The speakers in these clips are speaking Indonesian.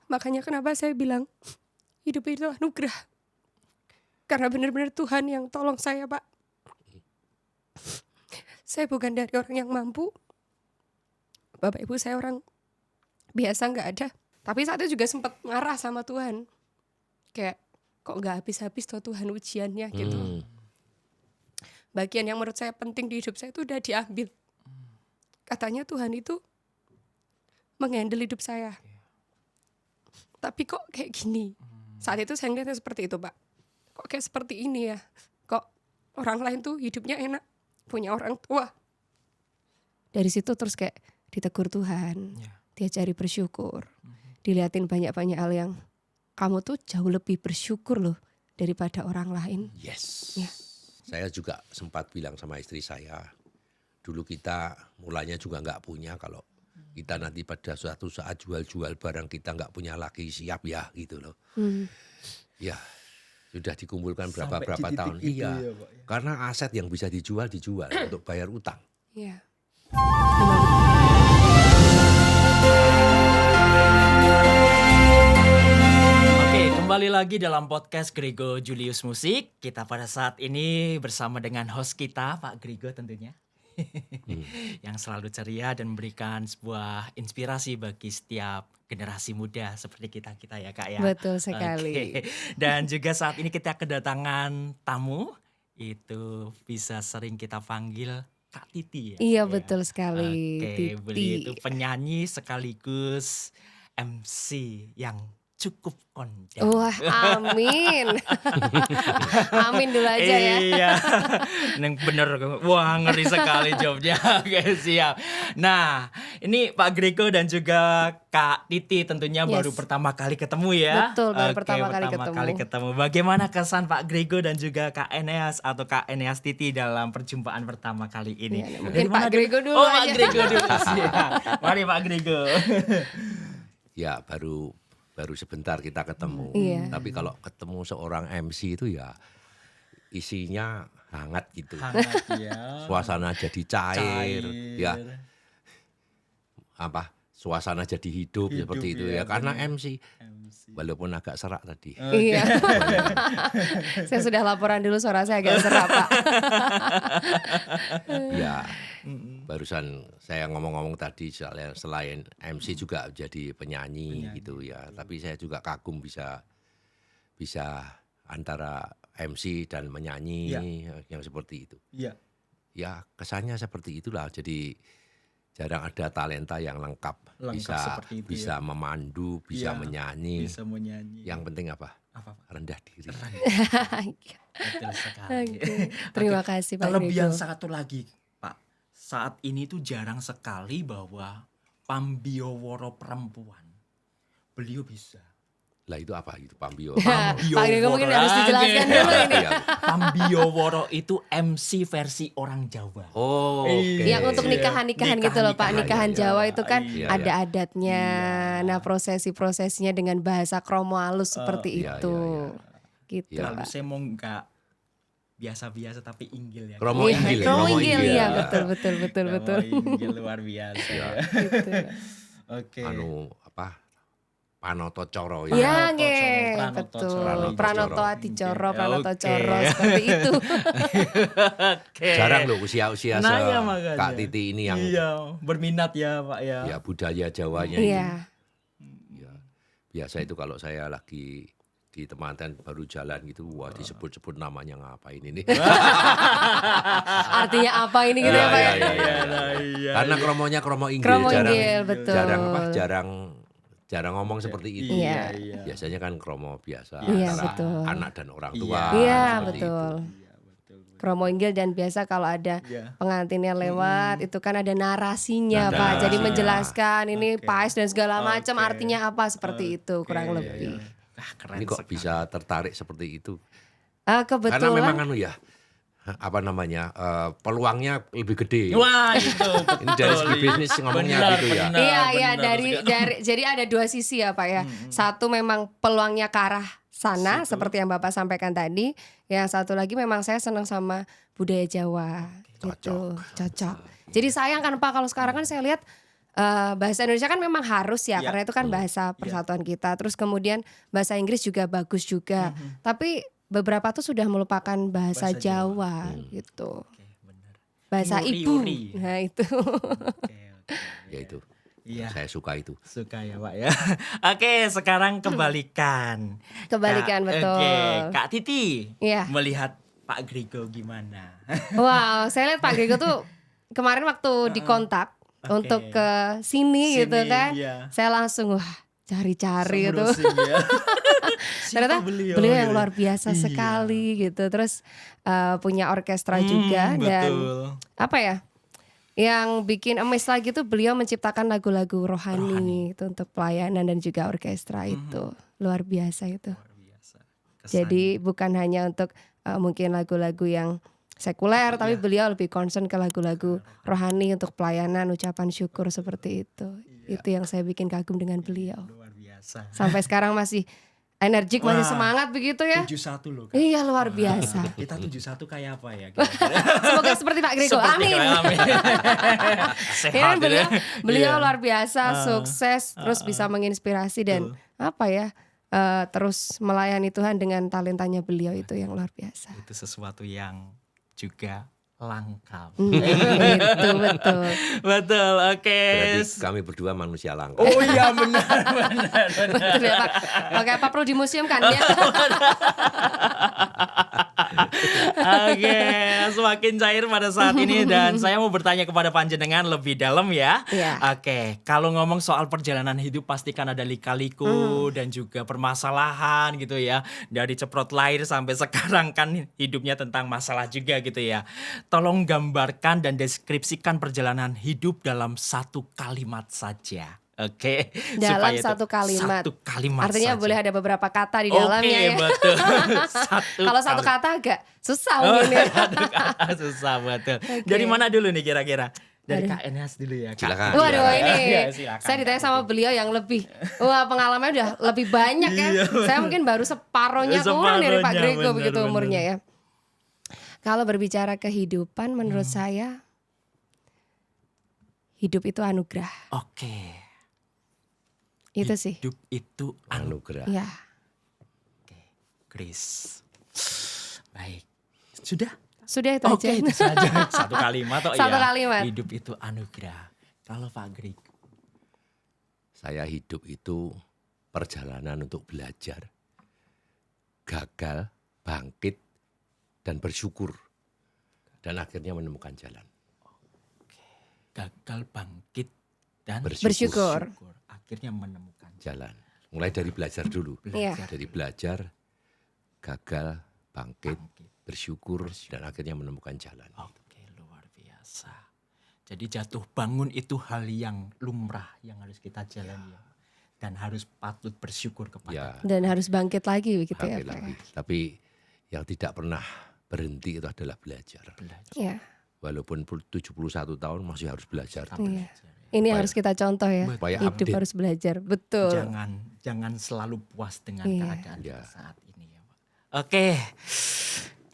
Makanya kenapa saya bilang hidup itu anugerah. Karena benar-benar Tuhan yang tolong saya, Pak. Saya bukan dari orang yang mampu. Bapak Ibu saya orang biasa gak ada. Tapi saat itu juga sempat marah sama Tuhan. Kayak kok gak habis-habis tuh Tuhan ujiannya gitu. Bagian yang menurut saya penting di hidup saya itu udah diambil. Katanya Tuhan itu menghandle hidup saya. Tapi kok kayak gini? Saat itu saya ngeliatnya seperti itu, Pak. Kok kayak seperti ini ya? Kok orang lain tuh hidupnya enak, punya orang tua. Dari situ terus kayak ditegur Tuhan, diajari bersyukur, diliatin banyak-banyak hal yang kamu tuh jauh lebih bersyukur loh daripada orang lain. Yes. Ya. Saya juga sempat bilang sama istri saya, dulu kita mulanya juga nggak punya, kalau kita nanti pada suatu saat jual-jual barang kita nggak punya lagi, siap ya gitu loh. Ya sudah dikumpulkan berapa tahun. Iya, ya, Pak, ya. karena aset yang bisa dijual untuk bayar utang. Iya. Oke, kembali lagi dalam podcast Grego Julius Musik. Kita pada saat ini bersama dengan host kita, Pak Grego tentunya. Yang selalu ceria dan memberikan sebuah inspirasi bagi setiap generasi muda seperti kita ya, Kak ya. Betul sekali. Oke. Dan juga saat ini kita kedatangan tamu, itu bisa sering kita panggil Kak Titi ya. Iya betul sekali. Oke, beliau itu Titi. penyanyi sekaligus MC yang cukup kondang. Wah, amin. Amin dulu aja ya. Iya, yang bener. Wah, ngeri sekali jawabnya. Oke, siap. Nah, ini Pak Grego dan juga Kak Titi tentunya baru pertama kali ketemu ya. Betul, baru Oke, pertama kali ketemu. Bagaimana kesan Pak Grego dan juga Kak Eneas atau Kak Eneas Titi dalam perjumpaan pertama kali ini? Ya, Dari mungkin mana Pak Grego dulu Oh, aja. Pak Grego dulu. Siap. Mari Pak Grego. Ya baru sebentar kita ketemu. Iya. Tapi kalau ketemu seorang MC itu ya isinya hangat gitu. Hangat ya. Suasana jadi cair. Ya. Suasana jadi hidup seperti itu ya. Karena MC walaupun agak serak tadi. Iya. Saya sudah laporan dulu, suara saya agak serak, Pak. Ya. Barusan saya ngomong-ngomong tadi selain MC juga jadi penyanyi gitu ya. Tapi saya juga kagum bisa antara MC dan menyanyi yang seperti itu. Iya. Ya kesannya seperti itulah. Jadi jarang ada talenta yang lengkap seperti itu, bisa memandu, bisa menyanyi. Bisa menyanyi. Yang penting apa? Apa, Pak? Rendah diri. Betul sekali. Terima kasih Pak Kelebihan Grego. satu lagi, Pak. Saat ini tuh jarang sekali bahwa pambioworo perempuan beliau bisa. Lah itu apa itu Pambio? Pak Grego mungkin harus dijelaskan dulu ini. Pambioworo itu MC versi orang Jawa. Oh, oke. Yang untuk nikahan-nikahan gitu loh Pak, nikahan Jawa itu kan Iya, ada adatnya. Nah, prosesi-prosesinya dengan bahasa kromo halus seperti iya, itu. iya. Gitu, Iya. Lalu Pak. saya mau nggak biasa-biasa tapi inggil ya. Kromo inggil. Kromo inggil ya. ya, betul. Kromo inggil luar biasa. Gitu. Oke. Panoto Coro Ya, Pranoto nggih, Coro, Pranoto betul. Coro. Pranoto Adicoro, Pranoto Oke. Coro seperti itu. Oke. Jarang loh usia-usia Nah, ya makanya. Kak Titi ini yang Iya, berminat ya, Pak ya. ya budaya Jawanya Iya. Ya, biasa itu kalau saya lagi di teman-teman baru jalan gitu, wah disebut-sebut namanya ngapain ini. Artinya apa ini gitu ya, Pak ya? Iya. Karena kromonya kromo inggil, Kromo inggil, betul. jarang ngomong seperti itu. Iya. Biasanya kan kromo biasa Iya, antara betul. anak dan orang tua. Iya, seperti betul. itu. Kromo inggil dan biasa kalau ada pengantinnya lewat itu kan ada narasinya Ada Pak. Jadi narasinya. menjelaskan ini Oke. pais dan segala macam Oke. artinya apa seperti itu kurang Oke. lebih. Keren Ini kok sekali. bisa tertarik seperti itu? Ah, Karena memang kebetulan peluangnya lebih gede. Wah, itu betul. Ini dari segi bisnis ngomongnya Benar, gitu ya. benar. Iya benar. dari jadi ada dua sisi ya Pak ya. Satu memang peluangnya ke arah sana seperti yang Bapak sampaikan tadi. Yang satu lagi memang saya senang sama budaya Jawa gitu. Cocok. Jadi sayang kan Pak kalau sekarang kan saya lihat bahasa Indonesia kan memang harus ya, Iya. karena itu kan bahasa persatuan kita. Terus kemudian bahasa Inggris juga bagus juga. Tapi beberapa tuh sudah melupakan bahasa Bahasa Jawa. Jawa gitu. Oke, benar. Bahasa Yuri-yuri. ibu. Nah itu. Oke. Ya itu. Iya. Saya suka itu. Suka ya Pak ya. Oke, sekarang kebalikan. Kebalikan, betul. Oke, Kak Titi Iya. melihat Pak Grego gimana? Wow, saya lihat Pak Grego tuh kemarin waktu dikontak untuk ke sini gitu kan. Iya. Saya langsung wah cari-cari itu. Browsing ya. Ternyata Siapa beliau yang gitu? luar biasa Iya. sekali gitu. Terus punya orkestra juga dan Betul. apa ya? Yang bikin amazed lagi tuh beliau menciptakan lagu-lagu rohani itu untuk pelayanan dan juga orkestra itu. Luar biasa itu. Luar biasa. Kesannya. Jadi bukan hanya untuk mungkin lagu-lagu yang sekuler, tapi beliau lebih concern ke lagu-lagu rohani untuk pelayanan, ucapan syukur seperti itu. Itu yang saya bikin kagum dengan beliau. luar biasa. Sampai sekarang masih energik, masih Wah. semangat begitu ya. 71 loh Kak. Iya, luar biasa. Kita 71 kayak apa ya? Semoga seperti Pak Grego. Seperti Amin. Kak, amin. Ya, Sehat beliau Iya. luar biasa, sukses, terus bisa menginspirasi dan apa ya, terus melayani Tuhan dengan talentanya beliau itu yang luar biasa. Itu sesuatu yang juga langka. Itu betul. Betul, oke. Berarti kami berdua manusia langka. Oh iya benar, benar. Betul ya Pak. Oke, Pak perlu di museum kan ya? Oke, semakin cair pada saat ini dan saya mau bertanya kepada panjenengan lebih dalam ya. Iya. Oke, kalau ngomong soal perjalanan hidup pasti kan ada lika-liku dan juga permasalahan gitu ya. Dari ceprot lahir sampai sekarang kan hidupnya tentang masalah juga gitu ya. Tolong gambarkan dan deskripsikan perjalanan hidup dalam satu kalimat saja. Oke, Dalam supaya itu satu kalimat. Satu kalimat Artinya saja. boleh ada beberapa kata di Oke, dalamnya ya. betul. Kalau satu kata agak susah Oh, mungkin ya. aduh, kata susah betul. Dari mana dulu nih kira-kira? Dari Kak Enes dulu ya. Kak. Silakan. Waduh ini Iya, silakan, saya ditanya Kak. sama beliau yang lebih pengalamannya udah lebih banyak ya. Iya, Saya mungkin baru separohnya kurang dari Pak Separohnya, Grego benar, begitu benar. umurnya ya. Kalau berbicara kehidupan menurut saya hidup itu anugerah. Oke. Itu sih. Hidup itu Anugerah. Ya. Oke, Grace. Baik. Sudah? Sudah itu Oke, aja. itu saja. Satu kalimat oh Satu iya. kalimat. Hidup itu anugerah. Kalau Pak Greg. Saya hidup itu perjalanan untuk belajar, gagal, bangkit, dan bersyukur. Dan akhirnya menemukan jalan. Gagal, bangkit, dan Bersyukur. Akhirnya menemukan Jalan. Mulai dari belajar dulu. Iya. Dari belajar, gagal, bangkit, bersyukur, dan akhirnya menemukan jalan. Oke, luar biasa. Jadi jatuh bangun itu hal yang lumrah yang harus kita jalani ya. Dan harus patut bersyukur kepada Ya, Dan harus bangkit lagi begitu ya bangkit Pak. lagi. Tapi yang tidak pernah berhenti itu adalah belajar. belajar. Ya. Walaupun 71 tahun masih harus belajar. Iya. Ini harus kita contoh ya. Supaya Hidup update. harus belajar. Betul. Jangan selalu puas dengan Iya. keadaan Iya. saat ini ya Pak. Oke.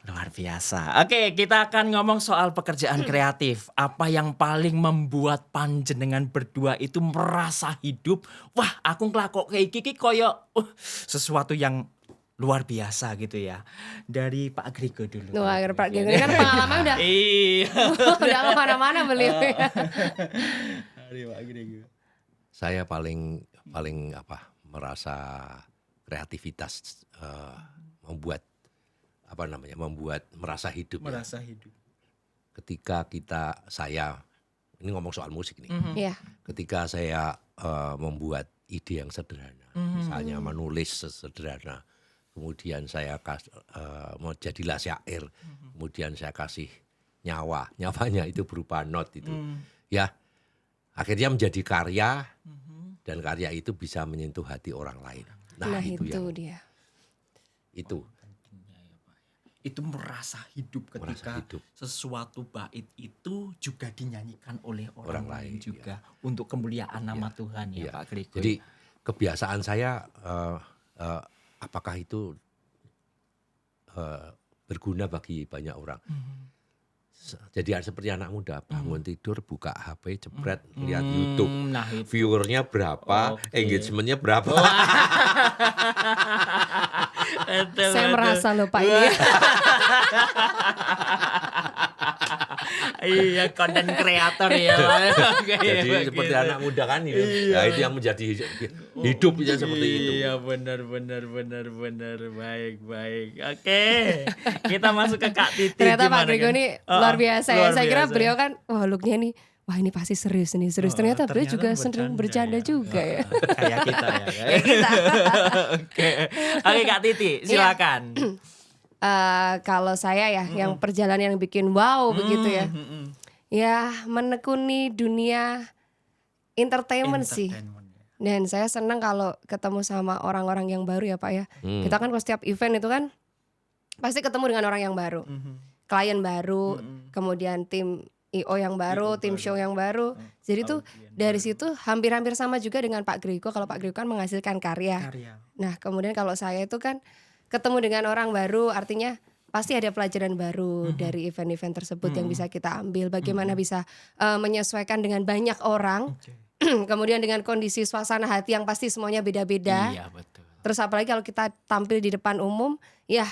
Luar biasa. Oke, kita akan ngomong soal pekerjaan kreatif. Apa yang paling membuat panjenengan berdua itu merasa hidup? Wah, aku ngelakok kayak iki koyo sesuatu yang luar biasa gitu ya. Dari Pak Grego dulu. Wah, Pak Grego kan pengalaman udah Iya. udah kemana-mana beliau ya. Dari Pak Grego. Saya paling merasa kreativitas membuat merasa hidup. Ya. Merasa hidup. Ketika saya ini ngomong soal musik nih. Iya. Ketika saya membuat ide yang sederhana, misalnya menulis sederhana, kemudian saya mau jadilah syair, kemudian saya kasih nyawanya itu berupa not itu, ya akhirnya menjadi karya dan karya itu bisa menyentuh hati orang lain. Nah, itu yang dia. itu Itu merasa hidup ketika Merasa hidup. sesuatu bait itu juga dinyanyikan oleh orang Orang lain lain, juga untuk kemuliaan nama Tuhan ya, ya. Pak Grego. Jadi kebiasaan saya apakah itu berguna bagi banyak orang? Jadi seperti anak muda, bangun tidur, buka HP, jepret, lihat YouTube. Nah itu. Viewernya berapa, Oke. engagementnya berapa. Betul, Saya betul. merasa loh Pak ini. Iya, konten kreator ya. Pak. Jadi Kayak seperti begitu. anak muda kan itu. Nah, itu yang menjadi hidup ya seperti itu. Iya, benar. Baik. Oke. Kita masuk ke Kak Titi. Ternyata Pak Gimana, Grigo Kak? ini Oh, luar biasa ya. luar Saya kira biasa. beliau kan, wah looknya nih, wah ini pasti serius nih, serius. Ternyata beliau juga sering bercanda ya. juga ya. Kayak kita ya. Kita. Oke, Kak Titi, silakan. Kalau saya ya, yang perjalanan yang bikin wow begitu ya. Ya menekuni dunia entertainment sih. Dan saya senang kalau ketemu sama orang-orang yang baru ya Pak ya. Kita kan kalau setiap event itu kan pasti ketemu dengan orang yang baru. Klien baru, kemudian tim IO yang baru, tim show yang baru. Jadi tuh dari situ hampir-hampir sama juga dengan Pak Grigo. Kalau Pak Grigo kan menghasilkan karya. Nah kemudian kalau saya itu kan ketemu dengan orang baru, artinya pasti ada pelajaran baru dari event-event tersebut yang bisa kita ambil. Bagaimana bisa menyesuaikan dengan banyak orang. Kemudian dengan kondisi suasana hati yang pasti semuanya beda-beda. Iya, betul. Terus apalagi kalau kita tampil di depan umum, ya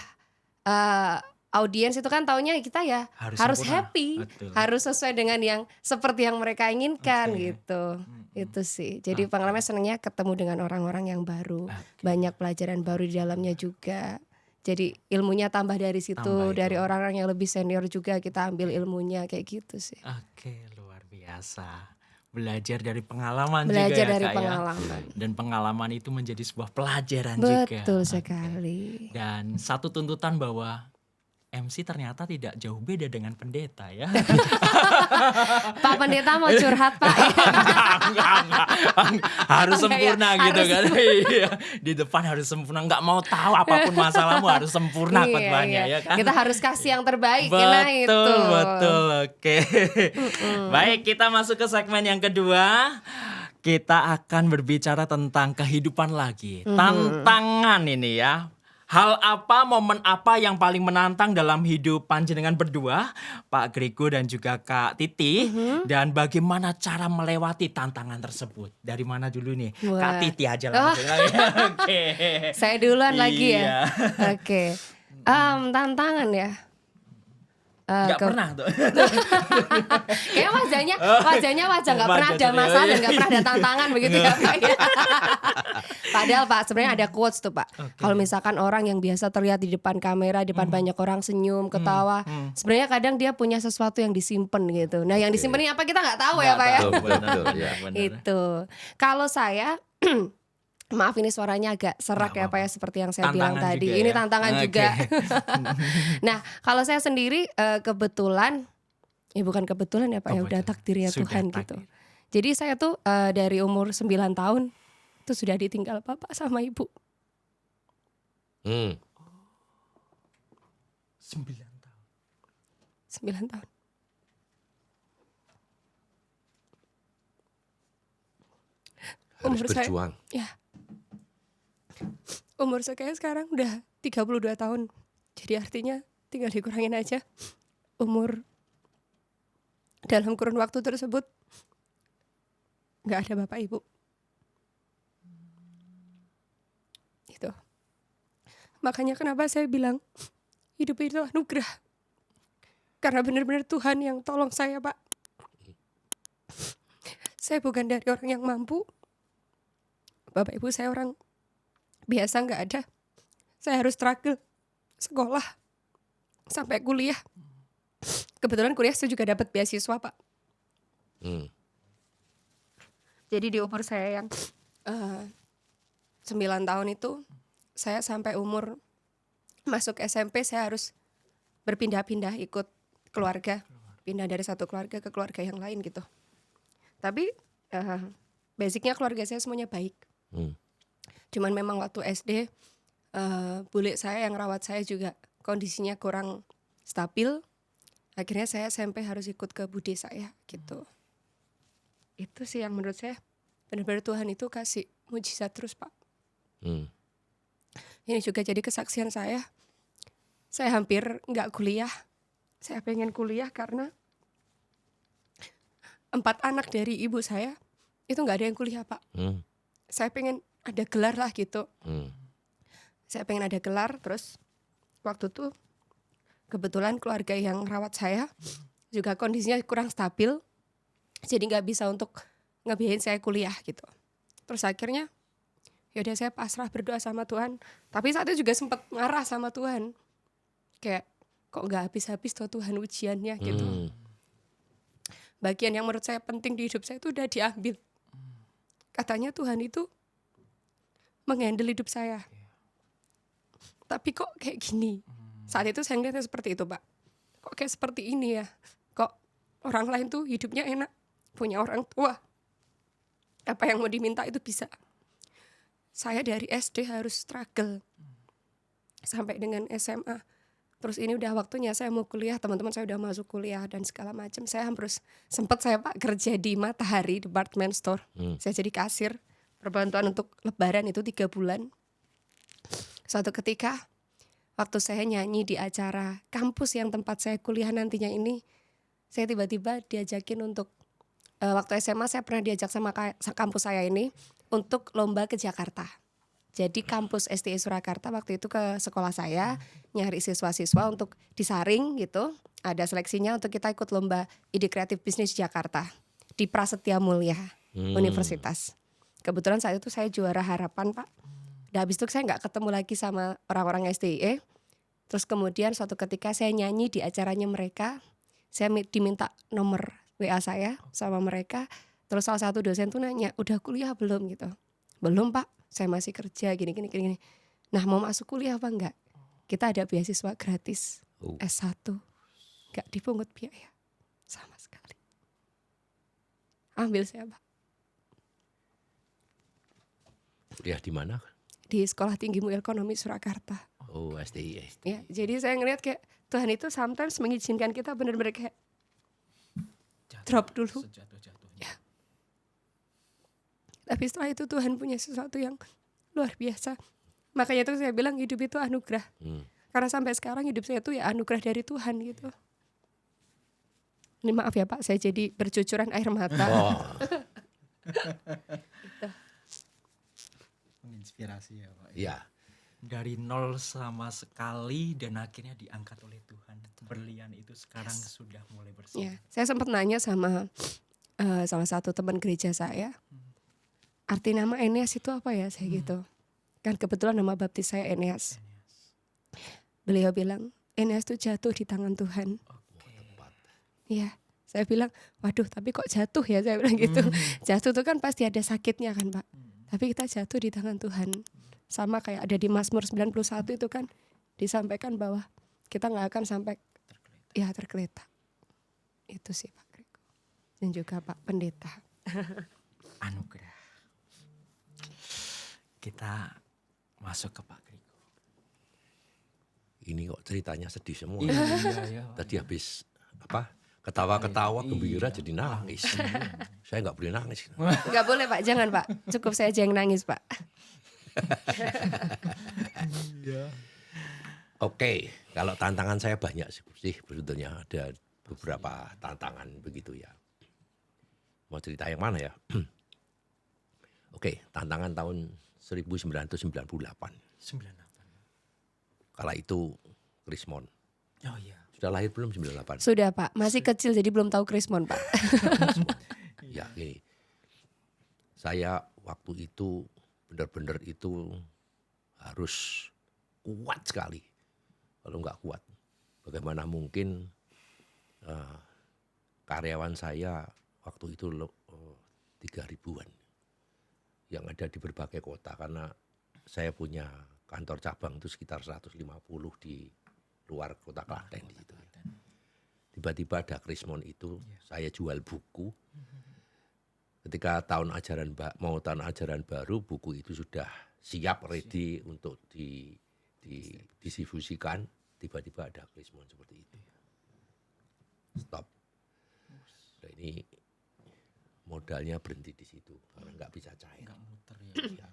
audiens itu kan taunya kita ya harus sempurna. happy, Betul. harus sesuai dengan yang seperti yang mereka inginkan Oke. gitu. Itu sih. Jadi pengalaman senangnya ketemu dengan orang-orang yang baru, banyak pelajaran baru di dalamnya juga. Jadi ilmunya tambah dari situ, Tambah itu. dari orang-orang yang lebih senior juga kita ambil ilmunya kayak gitu sih. Oke, luar biasa. Belajar dari pengalaman juga Belajar ya, dari Kak, ya. pengalaman. Dan pengalaman itu menjadi sebuah pelajaran juga. Betul Oke. sekali. Dan satu tuntutan bahwa MC ternyata tidak jauh beda dengan pendeta ya. Pak Pendeta mau curhat Pak. Enggak. Harus Enggak ya, sempurna gitu harus. kan. Iya. Di depan harus sempurna. Enggak mau tahu apapun masalahmu harus sempurna khotbahnya ya kan. Kita harus kasih yang terbaik karena itu. Betul. Oke. Baik, kita masuk ke segmen yang kedua. Kita akan berbicara tentang kehidupan lagi. Tantangan ini ya. Hal apa, momen apa yang paling menantang dalam hidup panjenengan berdua, Pak Grigo dan juga Kak Titi, dan bagaimana cara melewati tantangan tersebut? Dari mana dulu nih? Wah. Kak Titi aja langsung. Oke. Saya duluan lagi Iya. ya. Oke. Tantangan ya. Nggak pernah tuh. Kayak wajahnya wajah nggak pernah ada masalah dan nggak pernah ada tantangan begitu ya Pak ya. Padahal Pak sebenarnya ada quotes tuh Pak. Kalau misalkan orang yang biasa terlihat di depan kamera, depan banyak orang senyum, ketawa, sebenarnya kadang dia punya sesuatu yang disimpan gitu. Nah yang disimpan ini apa kita nggak tahu ya Pak ya. Betul, ya. Itu. Kalau saya maaf ini suaranya agak serak ya Pak ya seperti yang saya bilang Tantangan tadi. juga Ini ya. tantangan Oke. juga. Nah, kalau saya sendiri kebetulan bukan kebetulan ya Pak ya, udah takdirnya Sudah Tuhan takdir. gitu. Jadi saya tuh dari umur 9 tahun itu sudah ditinggal bapak sama ibu. 9 tahun. 9 tahun. Harus Umur saya- berjuang. Ya. Umur saya sekarang udah 32 tahun. Jadi artinya tinggal dikurangin aja umur dalam kurun waktu tersebut nggak ada bapak ibu. Itu. Makanya kenapa saya bilang hidup itu anugerah. Karena benar-benar Tuhan yang tolong saya, Pak. Saya bukan dari orang yang mampu. Bapak ibu saya orang biasa nggak ada. Saya harus struggle sekolah sampai kuliah. Kebetulan kuliah saya juga dapat beasiswa Pak. Jadi di umur saya yang 9 tahun itu, saya sampai umur masuk SMP saya harus berpindah-pindah ikut keluarga, pindah dari satu keluarga ke keluarga yang lain gitu. Tapi basicnya keluarga saya semuanya baik. Cuman memang waktu SD bule saya yang rawat saya juga kondisinya kurang stabil. Akhirnya saya SMP harus ikut ke bude saya gitu. Itu sih yang menurut saya benar-benar Tuhan itu kasih mujizat terus Pak. Ini juga jadi kesaksian saya. Saya hampir nggak kuliah Saya pengen kuliah karena 4 anak dari ibu saya itu nggak ada yang kuliah, Pak. Saya pengen ada gelar lah gitu. Saya pengen ada gelar, terus waktu itu kebetulan keluarga yang rawat saya juga kondisinya kurang stabil, jadi nggak bisa untuk ngebiayain saya kuliah gitu. Terus akhirnya yaudah saya pasrah berdoa sama Tuhan. Tapi saat itu juga sempat marah sama Tuhan. Kayak kok nggak habis-habis tuh Tuhan ujiannya gitu. Bagian yang menurut saya penting di hidup saya itu udah diambil. Katanya Tuhan itu menghandle hidup saya. Tapi kok kayak gini? Saat itu saya ngeliatnya seperti itu, Pak. Kok kayak seperti ini ya? Kok orang lain tuh hidupnya enak, punya orang tua. Apa yang mau diminta itu bisa. Saya dari SD harus struggle sampai dengan SMA. Terus ini udah waktunya saya mau kuliah, teman-teman saya udah masuk kuliah dan segala macam. Saya harus sempat saya Pak kerja di Matahari Department Store. Saya jadi kasir, perbantuan untuk lebaran itu 3 bulan. Suatu ketika waktu saya nyanyi di acara kampus yang tempat saya kuliah nantinya ini, saya tiba-tiba diajakin untuk waktu SMA saya pernah diajak sama kampus saya ini untuk lomba ke Jakarta. Jadi kampus STI Surakarta waktu itu ke sekolah saya nyari siswa-siswa untuk disaring gitu. Ada seleksinya untuk kita ikut lomba Ide Kreatif Bisnis Jakarta di Prasetya Mulia Universitas. Kebetulan saat itu saya juara harapan, Pak. Dan habis itu saya nggak ketemu lagi sama orang-orang STIE. Terus kemudian suatu ketika saya nyanyi di acaranya mereka, saya diminta nomor WA saya sama mereka. Terus salah satu dosen tuh nanya, udah kuliah belum gitu? Belum, Pak. Saya masih kerja gini. Nah, mau masuk kuliah apa enggak? Kita ada beasiswa gratis S1. Enggak dipungut biaya sama sekali. Ambil saya, Pak. Kuliah di mana? Di Sekolah Tinggi Ilmu Ekonomi Surakarta. Oh, STI. Ya, jadi saya ngeliat kayak Tuhan itu sometimes mengizinkan kita benar-benar kayak drop dulu. Ya. Tapi setelah itu Tuhan punya sesuatu yang luar biasa. Makanya itu saya bilang hidup itu anugerah. Karena sampai sekarang hidup saya itu ya anugerah dari Tuhan gitu. Ini maaf ya Pak, saya jadi bercucuran air mata. Oh. Menginspirasi ya Pak. Ya. Dari nol sama sekali dan akhirnya diangkat oleh Tuhan. Berlian itu sekarang sudah mulai bersinar. Ya, saya sempat nanya sama salah satu teman gereja saya. Arti nama Eneas itu apa ya? Saya gitu. Kan kebetulan nama baptis saya Eneas. Beliau bilang, Eneas itu jatuh di tangan Tuhan. Iya, saya bilang, waduh tapi kok jatuh ya? Saya bilang gitu. Jatuh itu kan pasti ada sakitnya kan Pak. Tapi kita jatuh di tangan Tuhan. Sama kayak ada di Mazmur 91 itu kan disampaikan bahwa kita gak akan sampai tergeletak. Itu sih Pak Grego. Dan juga Pak Pendeta. Anugerah. Kita masuk ke Pak Grego. Ini kok ceritanya sedih semua. Iya. Tadi habis ketawa-ketawa gembira jadi nangis. Saya nggak boleh nangis. Nggak boleh Pak, jangan Pak. Cukup saya aja yang nangis Pak. Oke, kalau tantangan saya banyak sih sebetulnya, ada beberapa tantangan begitu ya. Mau cerita yang mana ya? Oke, tantangan tahun 1998. 98. Kala itu Krismon. Oh iya. Sudah lahir belum 98? Sudah Pak, masih kecil jadi belum tahu Krismon Pak. Ya gini, saya waktu itu benar-benar itu harus kuat sekali. Kalau nggak kuat, bagaimana mungkin karyawan saya waktu itu 3.000-an yang ada di berbagai kota, karena saya punya kantor cabang itu sekitar 150 di luar kota Klaten di situ. Tiba-tiba ada Krismon itu, saya jual buku. Ketika mau tahun ajaran baru, buku itu sudah siap, ready untuk didistribusikan. Tiba-tiba ada Krismon seperti itu. Stop. Nah, ini modalnya berhenti di situ karena nggak bisa cair. Nggak muter ya.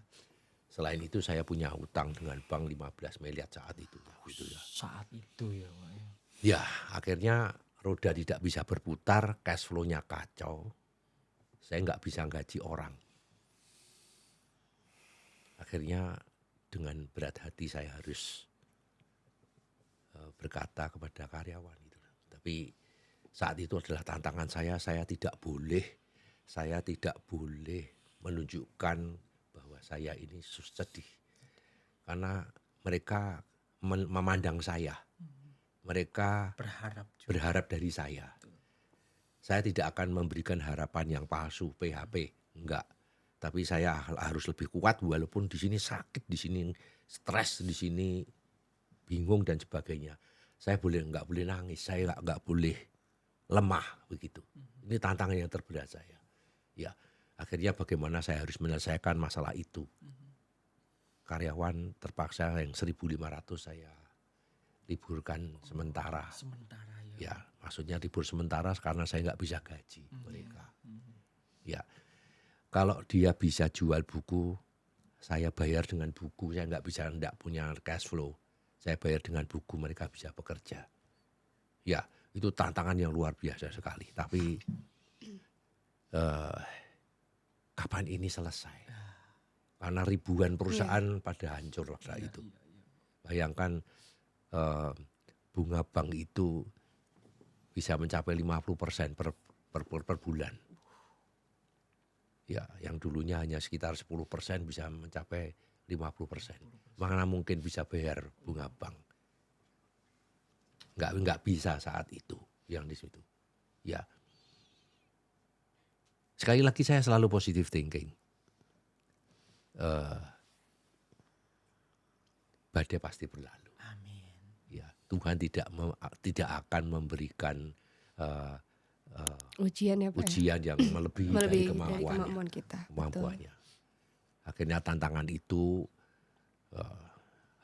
Selain itu saya punya hutang dengan bank 15 miliar saat itu. Gitu ya. Saat itu ya Pak ya. Ya, akhirnya roda tidak bisa berputar, cash flow-nya kacau. Saya nggak bisa gaji orang. Akhirnya dengan berat hati saya harus berkata kepada karyawan gitu. Tapi saat itu adalah tantangan saya tidak boleh menunjukkan bahwa saya ini sedih. Karena mereka memandang saya. Mereka berharap dari saya. Saya tidak akan memberikan harapan yang palsu, PHP, enggak. Tapi saya harus lebih kuat walaupun di sini sakit, di sini stres, di sini bingung dan sebagainya. Saya nggak boleh nangis, saya nggak boleh lemah begitu. Ini tantangan yang terberat saya. Ya, akhirnya bagaimana saya harus menyelesaikan masalah itu. Karyawan terpaksa yang 1.500 saya liburkan sementara. Ya, maksudnya libur sementara karena saya nggak bisa gaji mereka. Ya, kalau dia bisa jual buku, saya bayar dengan buku. Saya nggak punya cash flow. Saya bayar dengan buku, mereka bisa bekerja. Ya, itu tantangan yang luar biasa sekali. Tapi kapan ini selesai? Karena ribuan perusahaan pada hancur saat itu. Bayangkan bunga bank itu bisa mencapai 50% per bulan. Ya, yang dulunya hanya sekitar 10% bisa mencapai 50%. Mana mungkin bisa bayar bunga bank? Nggak bisa saat itu yang di situ. Ya, sekali lagi saya selalu positive thinking. Badai pasti berlalu. Amin. Ya, Tuhan tidak akan memberikan Ujian ya Pak. ujian yang melebihi dari kemampuannya. Kita. Akhirnya tantangan itu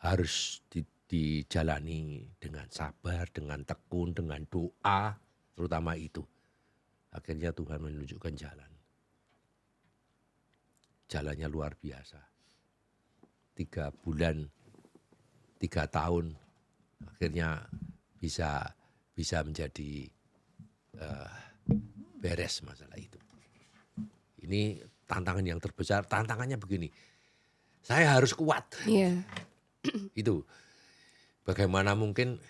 harus dijalani dengan sabar, dengan tekun, dengan doa, terutama itu. Akhirnya Tuhan menunjukkan jalan. Jalannya luar biasa. 3 bulan, 3 tahun, akhirnya bisa menjadi beres masalah itu. Ini tantangan yang terbesar. Tantangannya begini, saya harus kuat. Iya. Itu bagaimana mungkin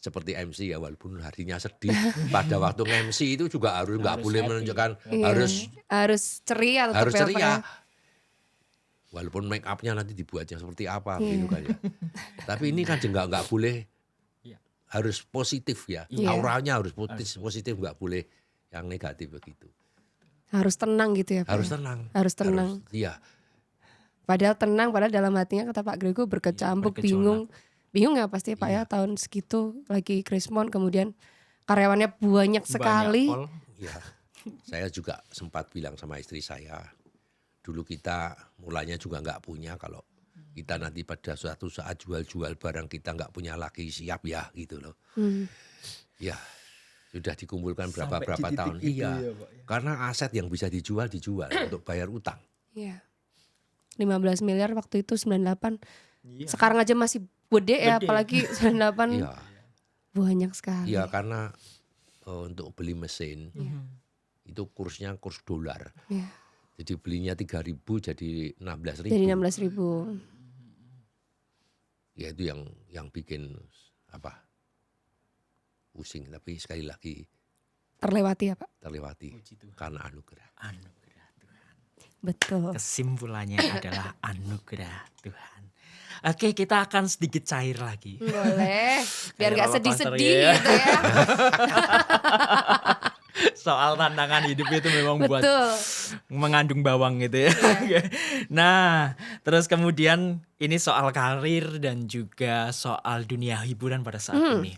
seperti MC ya, walaupun harinya sedih, pada waktu MC itu juga nggak boleh menunjukkan, harus ceria, harus tetap ceria. ya. Walaupun make upnya nanti dibuatnya seperti apa gitu kan ya. Tapi ini kan juga nggak boleh, harus positif ya. Auranya harus positif, nggak boleh yang negatif begitu. Harus tenang gitu ya Pak. Harus tenang. Iya. Padahal dalam hatinya kata Pak Grego berkecambuk, bingung ya pasti Pak ya, tahun segitu lagi Krismon, kemudian karyawannya banyak sekali. Iya. Saya juga sempat bilang sama istri saya, dulu kita mulanya juga nggak punya, kalau kita nanti pada suatu saat jual barang kita nggak punya lagi, siap ya gitu loh. Ya, sudah dikumpulkan berapa tahun. Iya, ya, Pak, ya. Karena aset yang bisa dijual untuk bayar utang. Iya. 15 miliar waktu itu 98. Iya. Sekarang aja masih gede ya, apalagi 98. Iya. Banyak sekali. Iya, karena untuk beli mesin itu kursnya kurs dolar. Iya. Jadi belinya 3.000 jadi 16.000. Jadi 16.000. Ya itu yang bikin pusing, tapi sekali lagi terlewati ya Pak. Terlewati karena anugerah. Anugerah Tuhan. Betul. Kesimpulannya adalah anugerah Tuhan. Oke, kita akan sedikit cair lagi. Boleh, biar gak sedih-sedih gitu ya. Soal tantangan hidup itu memang buat mengandung bawang gitu ya. Yeah. Nah, terus kemudian ini soal karir dan juga soal dunia hiburan pada saat ini.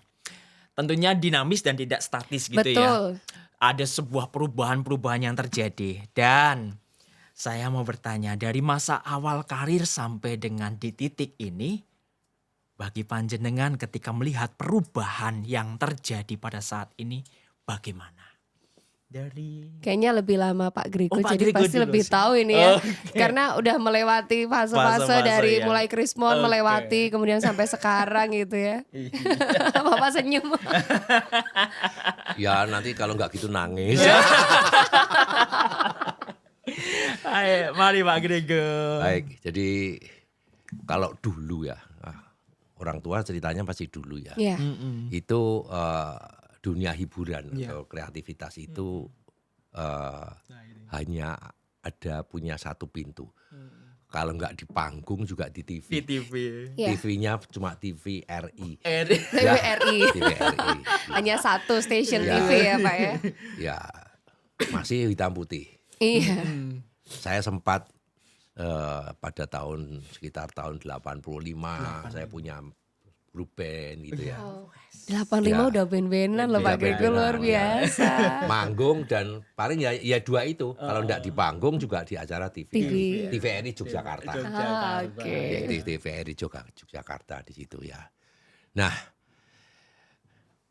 Tentunya dinamis dan tidak statis gitu. Betul. Ya. Ada sebuah perubahan yang terjadi. Dan saya mau bertanya, dari masa awal karir sampai dengan di titik ini, bagi panjenengan ketika melihat perubahan yang terjadi pada saat ini, bagaimana? Dari Kayaknya lebih lama Pak Grego, Pak jadi Grego pasti dulu lebih sih. tahu ini ya. Oke. Karena udah melewati fase-fase Fase-fase dari ya. mulai Krismon Oke. melewati kemudian sampai sekarang gitu ya. Bapak senyum. Ya nanti kalau nggak gitu nangis. Ayo, mari Pak Grego. Baik, jadi kalau dulu ya, orang tua ceritanya pasti dulu ya. Iya. Itu dunia hiburan Iya. atau kreativitas itu hanya ada punya satu pintu. Kalau nggak di panggung juga di TV. Di TV. Iya. TV-nya cuma TV RI. TVRI. TV RI. Hanya satu stasiun Ya. TV ya Pak ya. Ya, masih hitam putih. Iya. Saya sempat pada sekitar tahun 85 saya punya grup band gitu ya. 85 Ya. udah band-bandan loh Udah Pak Grego, band-bandan, luar ya. biasa. Manggung dan paling ya dua itu. Kalau enggak di panggung juga di acara TV. TV. TVRI Yogyakarta. Oke. Di TVRI Yogyakarta di situ ya. Nah,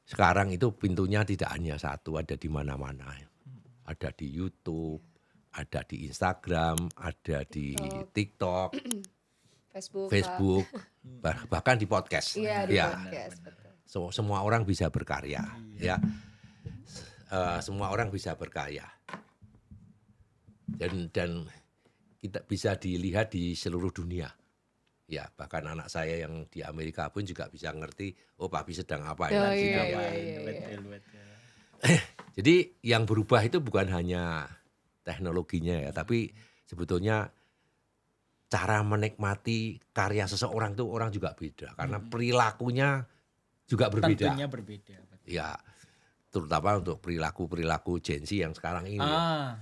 sekarang itu pintunya tidak hanya satu, ada di mana-mana. Ada di YouTube, ada di Instagram, ada di TikTok, Facebook, bahkan di podcast. Iya, di Ya. podcast, betul. Semua orang bisa berkarya, ya. Semua orang bisa berkarya. Dan kita bisa dilihat di seluruh dunia. Ya, bahkan anak saya yang di Amerika pun juga bisa ngerti, oh papi sedang apa ya. Oh, gitu iya, ya. iya. Jadi yang berubah itu bukan hanya teknologinya ya, tapi sebetulnya cara menikmati karya seseorang itu orang juga beda. Karena perilakunya juga berbeda. Tentunya berbeda. Ya, terutama untuk perilaku Gen Z yang sekarang ini. Ya.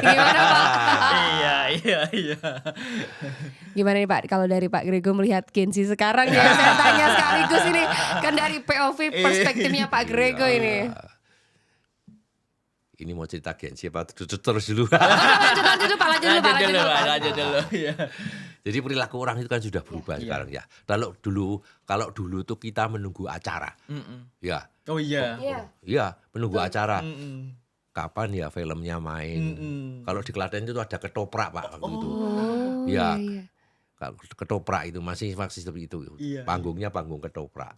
Gimana Pak? Iya. Gimana nih Pak, kalau dari Pak Grego melihat Gen Z sekarang ya, saya tanya sekaligus ini. Kan dari POV perspektifnya Pak Grego ini. Ini mau cerita Gen Z apa terus dulu. Lanjut Pak, lanjut dulu. Lanjut dulu. Iya. Jadi perilaku orang itu kan sudah berubah sekarang ya. Kalau dulu tuh kita menunggu acara. Ya. Oh iya. Iya, menunggu acara. Mm-mm. Kapan ya filmnya main. Kalau di Klaten itu ada ketoprak Pak gitu. Oh, Ya. iya. Kalau ketoprak itu masih seperti itu. Iya. Panggungnya panggung ketoprak.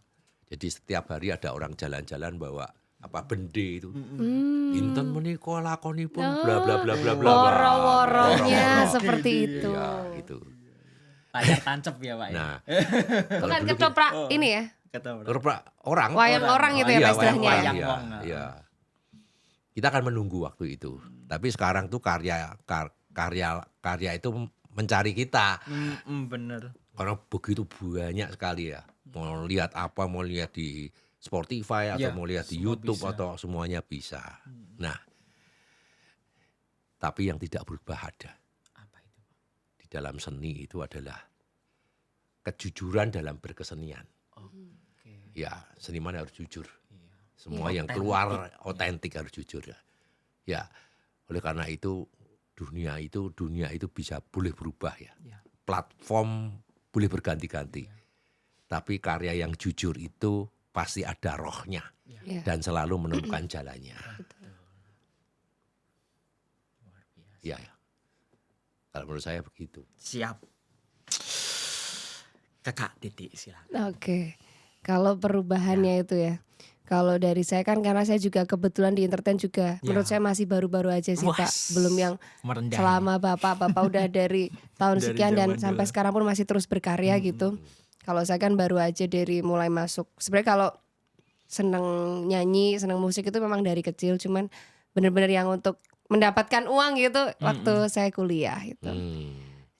Jadi setiap hari ada orang jalan-jalan bawa bende itu. Inten menika lakonipun bla bla bla bla bla. Woro-woronya seperti itu. Ya, itu. Layar tancap ya Pak. Nah, Bukan ketoprak ini ya. ketoprak orang. Wayang orang gitu ya Pak istilahnya. wayang. Iya, iya. Kita akan menunggu waktu itu. Tapi sekarang tuh karya itu mencari kita. Bener. Karena begitu banyak sekali ya. Mau lihat apa, mau lihat di Spotify atau Ya, mau lihat di semua YouTube bisa. atau semuanya bisa. Nah, tapi yang tidak berubah ada. Apa itu Pak? Di dalam seni itu adalah kejujuran dalam berkesenian. Oke. Ya, seniman harus jujur. Iya. Semua yang keluar otentik harus jujur ya. Ya, oleh karena itu dunia itu bisa boleh berubah ya. Iya. Platform boleh berganti-ganti. Tapi karya yang jujur itu pasti ada rohnya Iya. dan selalu menemukan jalannya. Luar biasa. Ya. Kalau menurut saya begitu. Siap. Kakak Titi silakan. Oke. Kalau perubahannya itu ya. Kalau dari saya kan karena saya juga kebetulan di entertain juga. Menurut saya masih baru-baru aja sih Pak. Wes. Belum yang Merendah. selama Bapak udah dari tahun Dari sekian dan zaman sampai dulu. sekarang pun masih terus berkarya gitu. Kalau saya kan baru aja dari mulai masuk. Sebenarnya kalau seneng nyanyi, seneng musik itu memang dari kecil. Cuman bener-bener yang untuk mendapatkan uang gitu waktu saya kuliah gitu.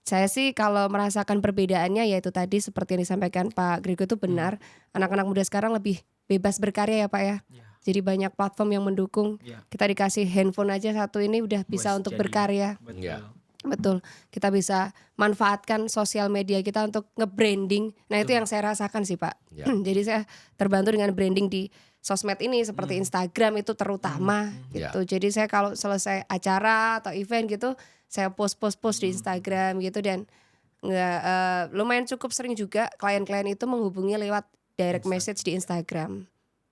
Saya sih kalau merasakan perbedaannya yaitu tadi seperti yang disampaikan Pak Grego itu benar. Anak-anak muda sekarang lebih bebas berkarya ya Pak ya. Ya. Jadi banyak platform yang mendukung. Ya. Kita dikasih handphone aja satu ini udah bisa Wes, untuk jadi- berkarya. Betul. Ya. Betul. Kita bisa manfaatkan sosial media kita untuk nge-branding. Nah, itu yang saya rasakan sih, Pak. Ya. Jadi saya terbantu dengan branding di sosmed ini seperti Instagram itu terutama gitu. Jadi saya kalau selesai acara atau event gitu, saya post di Instagram gitu dan lumayan cukup sering juga klien-klien itu menghubungi lewat direct message di Instagram.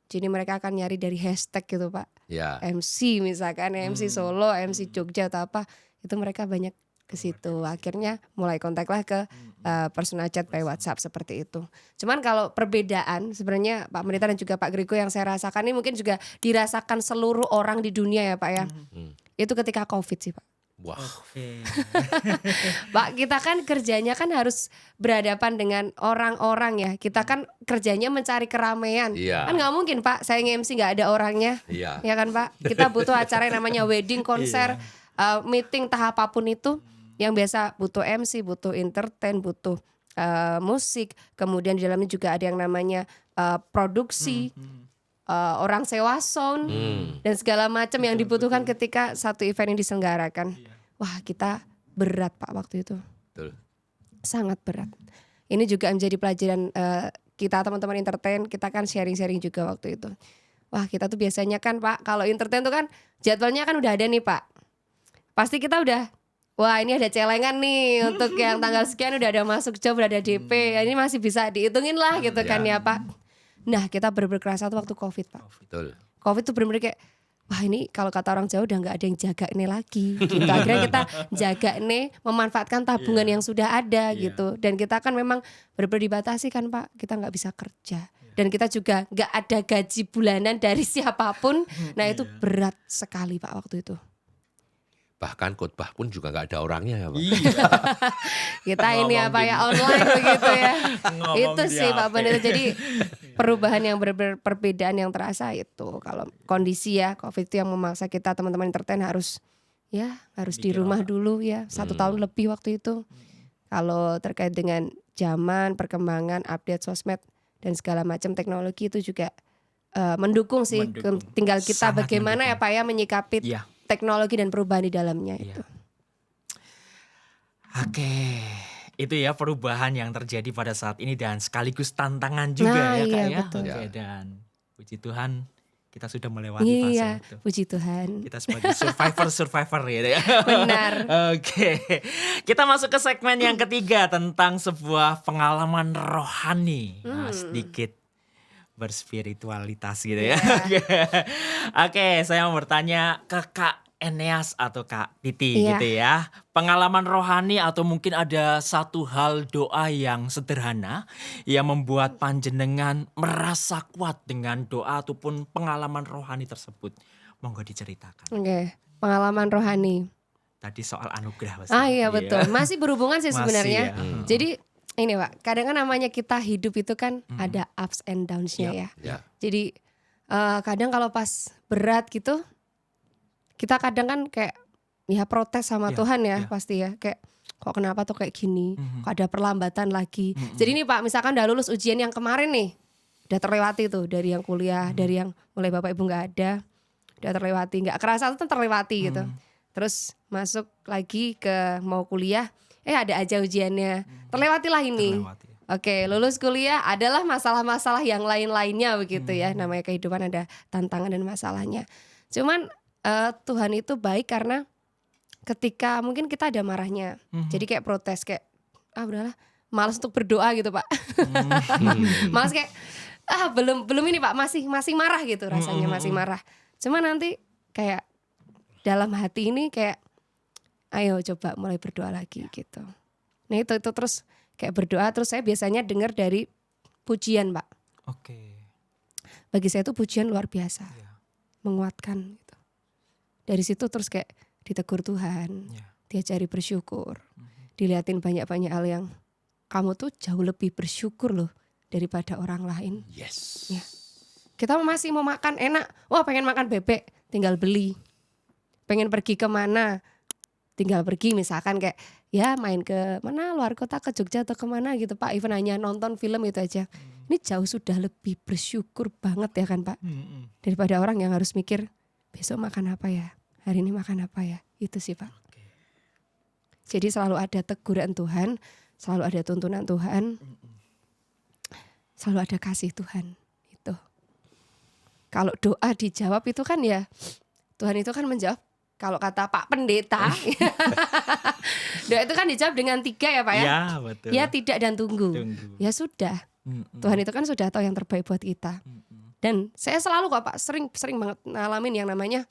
Jadi mereka akan nyari dari hashtag gitu Pak. Ya. MC misalkan, MC Solo, MC Jogja atau apa, itu mereka banyak ke situ. Akhirnya mulai kontaklah ke personal chat by WhatsApp seperti itu. Cuman kalau perbedaan sebenarnya Pak Pendeta dan juga Pak Grego yang saya rasakan ini mungkin juga dirasakan seluruh orang di dunia ya Pak ya. Itu ketika COVID sih Pak. Wah. Oke. Pak, kita kan kerjanya kan harus berhadapan dengan orang-orang ya. Kita kan kerjanya mencari keramaian. Iya. Kan nggak mungkin Pak, saya nge-MC nggak ada orangnya. Iya. Ya kan Pak? Kita butuh acara yang namanya wedding, konser, meeting, tahap apapun itu. Yang biasa butuh MC, butuh entertain, butuh musik. Kemudian di dalamnya juga ada yang namanya produksi. Orang sewa sound dan segala macam yang dibutuhkan ketika satu event yang diselenggarakan. Wah, kita berat Pak waktu itu. Betul. Sangat berat. Ini juga menjadi pelajaran kita teman-teman entertain, kita kan sharing-sharing juga waktu itu. Wah, kita tuh biasanya kan Pak, kalau entertain tuh kan jadwalnya kan udah ada nih Pak. Pasti kita udah, wah ini ada celengan nih untuk yang tanggal sekian udah ada masuk job, udah ada DP. Ini masih bisa dihitungin lah gitu kan ya Pak. Nah kita berkerasa tuh waktu COVID Pak. Betul. COVID tuh bener-bener kayak, wah ini kalau kata orang Jawa udah gak ada yang jaga nih lagi gitu. Akhirnya kita jaga nih, memanfaatkan tabungan yang sudah ada gitu. Dan kita kan memang bener-bener dibatasi kan Pak, kita gak bisa kerja. Dan kita juga gak ada gaji bulanan dari siapapun. Nah itu berat sekali Pak waktu itu. Bahkan khotbah pun juga nggak ada orangnya ya Pak. Kita ini apa ya online begitu ya. Itu sih Pak Pendeta. Jadi perubahan yang perbedaan yang terasa itu. Kalau kondisi ya COVID itu yang memaksa kita teman-teman entertain harus di rumah dulu ya. 1 tahun lebih waktu itu. Kalau terkait dengan zaman, perkembangan, update sosmed dan segala macam teknologi itu juga mendukung sih. Tinggal kita Sangat bagaimana mendukung. ya Pak ya menyikapi teknologi dan perubahan di dalamnya itu. Oke, itu ya perubahan yang terjadi pada saat ini dan sekaligus tantangan juga Nah, ya Kak iya, ya. betul. Oke, dan puji Tuhan kita sudah melewati fase Iya, itu. puji Tuhan. Kita sebagai survivor gitu ya. Benar. Oke, kita masuk ke segmen yang ketiga tentang sebuah pengalaman rohani. Nah, sedikit berspiritualitas gitu ya. Oke, saya mau bertanya ke Kak Eneas atau Kak Titi Iya. gitu ya. Pengalaman rohani atau mungkin ada satu hal doa yang sederhana yang membuat panjenengan merasa kuat dengan doa ataupun pengalaman rohani tersebut. Monggo diceritakan. Oke, pengalaman rohani. Tadi soal anugerah pasti. Iya betul, masih berhubungan sih Masih sebenarnya. ya. Jadi ini Pak, kadang kan namanya kita hidup itu kan ada ups and downs-nya ya. Ya. Jadi kadang kalau pas berat gitu, kita kadang kan kayak ya protes sama Tuhan ya pasti ya. Kayak kok kenapa tuh kayak gini, kok ada perlambatan lagi. Jadi nih Pak, misalkan udah lulus ujian yang kemarin nih, udah terlewati tuh dari yang kuliah, dari yang mulai Bapak Ibu gak ada, udah terlewati, gak kerasa tuh terlewati gitu. Terus masuk lagi ke mau kuliah, ada aja ujiannya, terlewatilah ini. Terlewati. Oke, lulus kuliah adalah masalah-masalah yang lain-lainnya begitu ya. Namanya kehidupan ada tantangan dan masalahnya. Cuman Tuhan itu baik karena ketika mungkin kita ada marahnya. Jadi kayak protes kayak udahlah, malas untuk berdoa gitu Pak. Malas kayak belum ini Pak, masih marah gitu rasanya, masih marah. Cuma nanti kayak dalam hati ini kayak ayo coba mulai berdoa lagi gitu. Nah itu terus kayak berdoa, terus saya biasanya dengar dari pujian Pak. Oke. Bagi saya itu pujian luar biasa, menguatkan gitu. Dari situ terus kayak ditegur Tuhan, diajari bersyukur, dilihatin banyak-banyak hal yang kamu tuh jauh lebih bersyukur loh daripada orang lain. Yes. Ya. Kita masih mau makan enak, wah pengen makan bebek, tinggal beli. Pengen pergi kemana, tinggal pergi misalkan kayak ya main ke mana luar kota, ke Jogja atau kemana gitu Pak, even hanya nonton film itu aja. Ini jauh sudah lebih bersyukur banget ya kan Pak, daripada orang yang harus mikir besok makan apa ya, hari ini makan apa ya, itu sih Pak. Jadi selalu ada teguran Tuhan, selalu ada tuntunan Tuhan, selalu ada kasih Tuhan itu. Kalau doa dijawab itu kan ya Tuhan itu kan menjawab. Kalau kata Pak Pendeta, doa itu kan dijawab dengan 3 ya Pak ya. Ya betul. Ya tidak dan tunggu. Ya sudah. Tuhan itu kan sudah tahu yang terbaik buat kita. Dan saya selalu kok Pak sering banget ngalamin yang namanya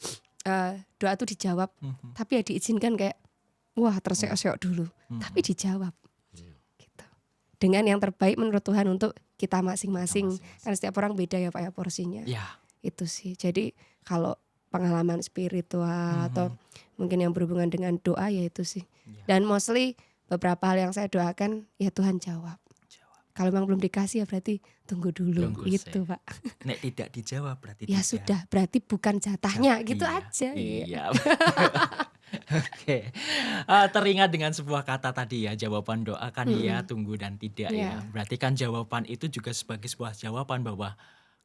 doa tuh dijawab, tapi ya diizinkan kayak wah terseok-seok dulu, tapi dijawab. Gitu. Dengan yang terbaik menurut Tuhan untuk kita masing-masing. Karena setiap orang beda ya Pak ya porsinya. Ya. Itu sih. Jadi kalau pengalaman spiritual atau mungkin yang berhubungan dengan doa ya itu sih. Dan mostly beberapa hal yang saya doakan ya Tuhan jawab. Kalau memang belum dikasih ya berarti tunggu dulu gitu Pak. Nek tidak dijawab berarti Ya tidak. sudah, berarti bukan jatahnya gitu Iya, aja. Iya. Oke. Teringat dengan sebuah kata tadi ya, jawaban doa kan iya, tunggu dan tidak ya. Berarti kan jawaban itu juga sebagai sebuah jawaban bahwa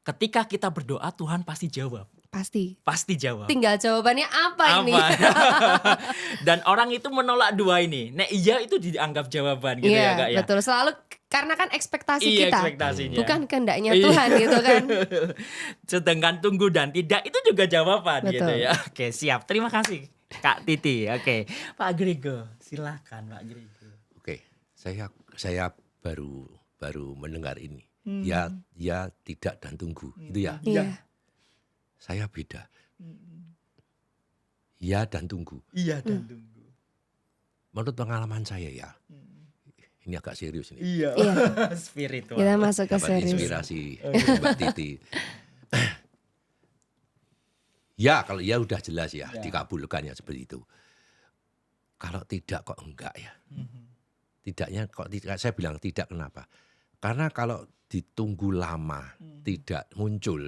ketika kita berdoa Tuhan pasti jawab. Pasti jawab. Tinggal jawabannya apa ini? Dan orang itu menolak dua ini. Nek iya itu dianggap jawaban gitu ya Kak ya. Betul, selalu karena kan ekspektasi Iya, kita. ekspektasinya. Bukan kehendaknya Tuhan gitu kan. Sedangkan tunggu dan tidak itu juga jawaban Betul. gitu ya. Oke, siap. Terima kasih Kak Titi. Oke. Pak Grego, silakan Pak Grego. Oke, saya baru mendengar ini. Ya tidak dan tunggu, itu ya. Iya. Saya beda. Ya dan tunggu. Iya dan tunggu. Menurut pengalaman saya ya, ini agak serius ini. Iya. Iya. Spiritual. Kita masuk ke Dapat serius. inspirasi Mbak Titi. Ya kalau ya udah jelas ya, dikabulkan ya seperti itu. Kalau tidak kok enggak ya. Tidaknya kok tidak, saya bilang tidak kenapa? Karena kalau ditunggu lama tidak muncul,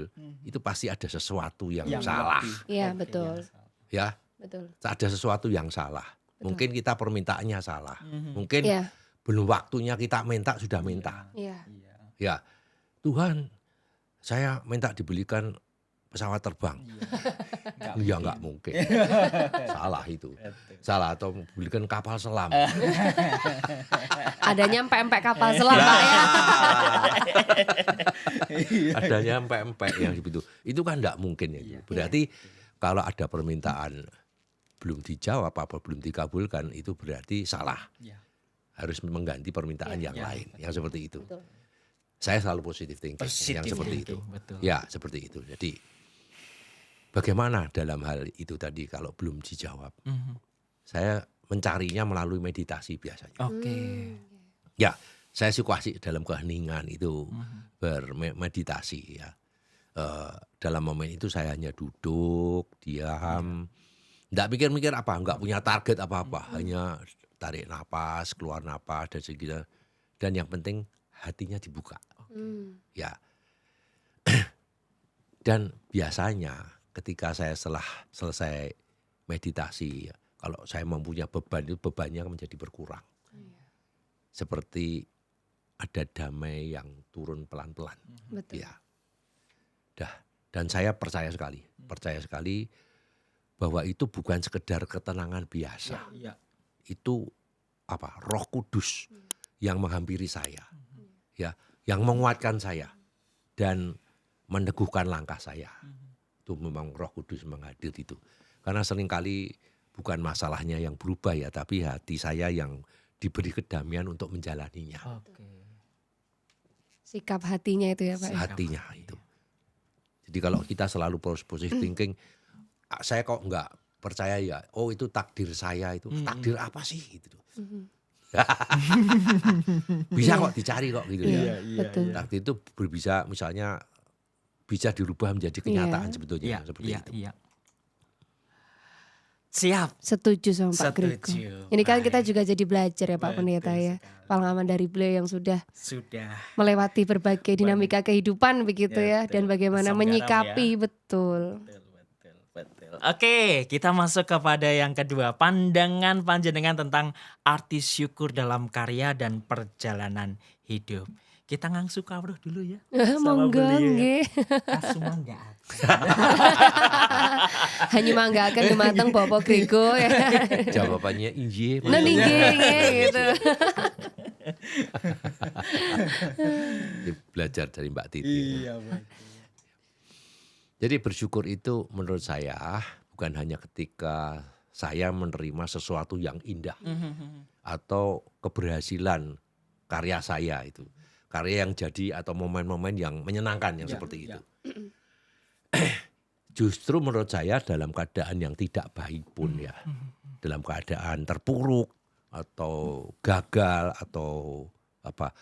itu pasti ada sesuatu yang salah. Iya, betul. Ya, Betul. ada sesuatu yang salah. Mungkin kita permintaannya salah. Mungkin Iya. belum waktunya kita minta sudah minta. Iya. Ya, Tuhan, saya minta dibelikan pesawat terbang. Ya nggak mungkin. Salah itu. Salah, atau belikan kapal selam. Adanya empek-empek kapal selam Pak ya. Adanya empek-empek yang begitu. Itu kan nggak mungkin ya. Berarti kalau ada permintaan belum dijawab apa belum dikabulkan, itu berarti salah. Harus mengganti permintaan yang lain. Yang seperti itu. Betul. Saya selalu positive thinking yang seperti itu. Betul. Ya, seperti itu. Jadi bagaimana dalam hal itu tadi kalau belum dijawab? Saya mencarinya melalui meditasi biasanya. Oke. Ya, saya suka sih dalam keheningan itu bermeditasi ya. Dalam momen itu saya hanya duduk, diam, nggak mikir-mikir apa, nggak punya target apa-apa, hanya tarik napas, keluar napas dan segitu. Dan yang penting hatinya dibuka. Ya. Dan biasanya ketika saya setelah selesai meditasi, kalau saya mempunyai beban, itu bebannya menjadi berkurang. Seperti ada damai yang turun pelan-pelan. Betul. Ya. Dan saya percaya sekali bahwa itu bukan sekedar ketenangan biasa. Iya. Itu apa? Roh Kudus yang menghampiri saya. Ya, yang menguatkan saya dan meneguhkan langkah saya. Itu memang Roh Kudus menghadir itu. Karena seringkali bukan masalahnya yang berubah ya, tapi hati saya yang diberi kedamaian untuk menjalaninya. Oke. Sikap hatinya itu ya Pak. Hatinya itu. Jadi kalau kita selalu positive thinking, saya kok nggak percaya ya, oh itu takdir saya itu. Takdir apa sih gitu. Bisa kok dicari kok gitu ya. Betul. Takdir itu bisa misalnya bisa dirubah menjadi kenyataan sebetulnya seperti itu. Iya. Siap. Setuju sama Pak Grego. Setuju. Ini kan Baik. kita juga jadi belajar ya Pak Betul Pendeta ya. sekali. Pengalaman dari beliau yang sudah Sudah. melewati berbagai dinamika kehidupan begitu ya. Betul. Dan bagaimana Asam menyikapi garam betul. Betul. Oke, kita masuk kepada yang kedua. Pandangan panjenengan tentang arti syukur dalam karya dan perjalanan hidup. Kita ngangsu kawruh dulu ya. sama Monggo beliau ya. nggih. Kasumangga. Hanya manggakan dumateng Bapak Grego ya. Jawabannya iya. Nah nggih gitu. Belajar dari Mbak Titi. Iya, betul. Jadi bersyukur itu menurut saya bukan hanya ketika saya menerima sesuatu yang indah atau keberhasilan karya saya itu. karya yang jadi atau momen-momen yang menyenangkan yang Ya, seperti ya. itu. Justru menurut saya dalam keadaan yang tidak baik pun ya, dalam keadaan terpuruk atau gagal atau apa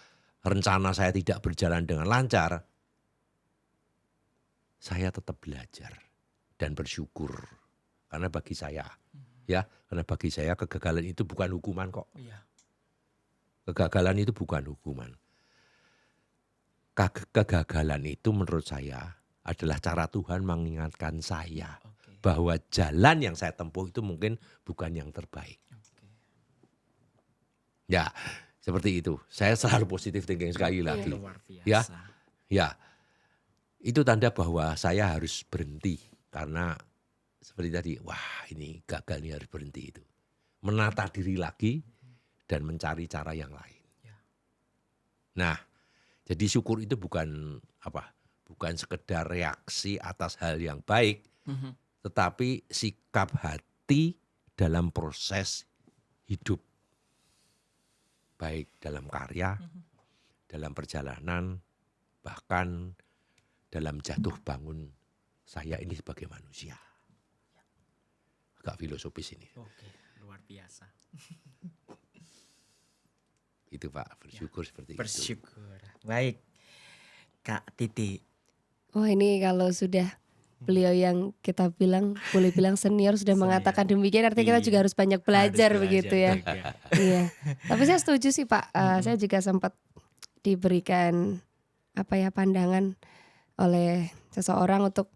rencana saya tidak berjalan dengan lancar, saya tetap belajar dan bersyukur. Karena bagi saya, karena bagi saya kegagalan itu bukan hukuman kok. Iya. Kegagalan itu bukan hukuman. Kegagalan itu menurut saya adalah cara Tuhan mengingatkan saya Oke. bahwa jalan yang saya tempuh itu mungkin bukan yang terbaik. Oke. Ya, seperti itu. Saya selalu positif thinking sekali lagi. Luar Ya. biasa. Ya, itu tanda bahwa saya harus berhenti. Karena seperti tadi, wah ini gagal nih harus berhenti itu. Menata diri lagi dan mencari cara yang lain. Ya. Nah, jadi syukur itu bukan bukan sekedar reaksi atas hal yang baik, tetapi sikap hati dalam proses hidup. Baik dalam karya, dalam perjalanan, bahkan dalam jatuh bangun saya ini sebagai manusia. Agak filosofis ini. Oke, luar biasa. Itu Pak, bersyukur seperti itu. Bersyukur. Baik. Kak Titi. Oh ini kalau sudah beliau yang kita bilang, boleh bilang senior sudah Senior. mengatakan demikian, artinya kita Iya. juga harus banyak belajar Harus begitu ya. juga. Iya. Tapi saya setuju sih Pak. Saya juga sempat diberikan pandangan oleh seseorang untuk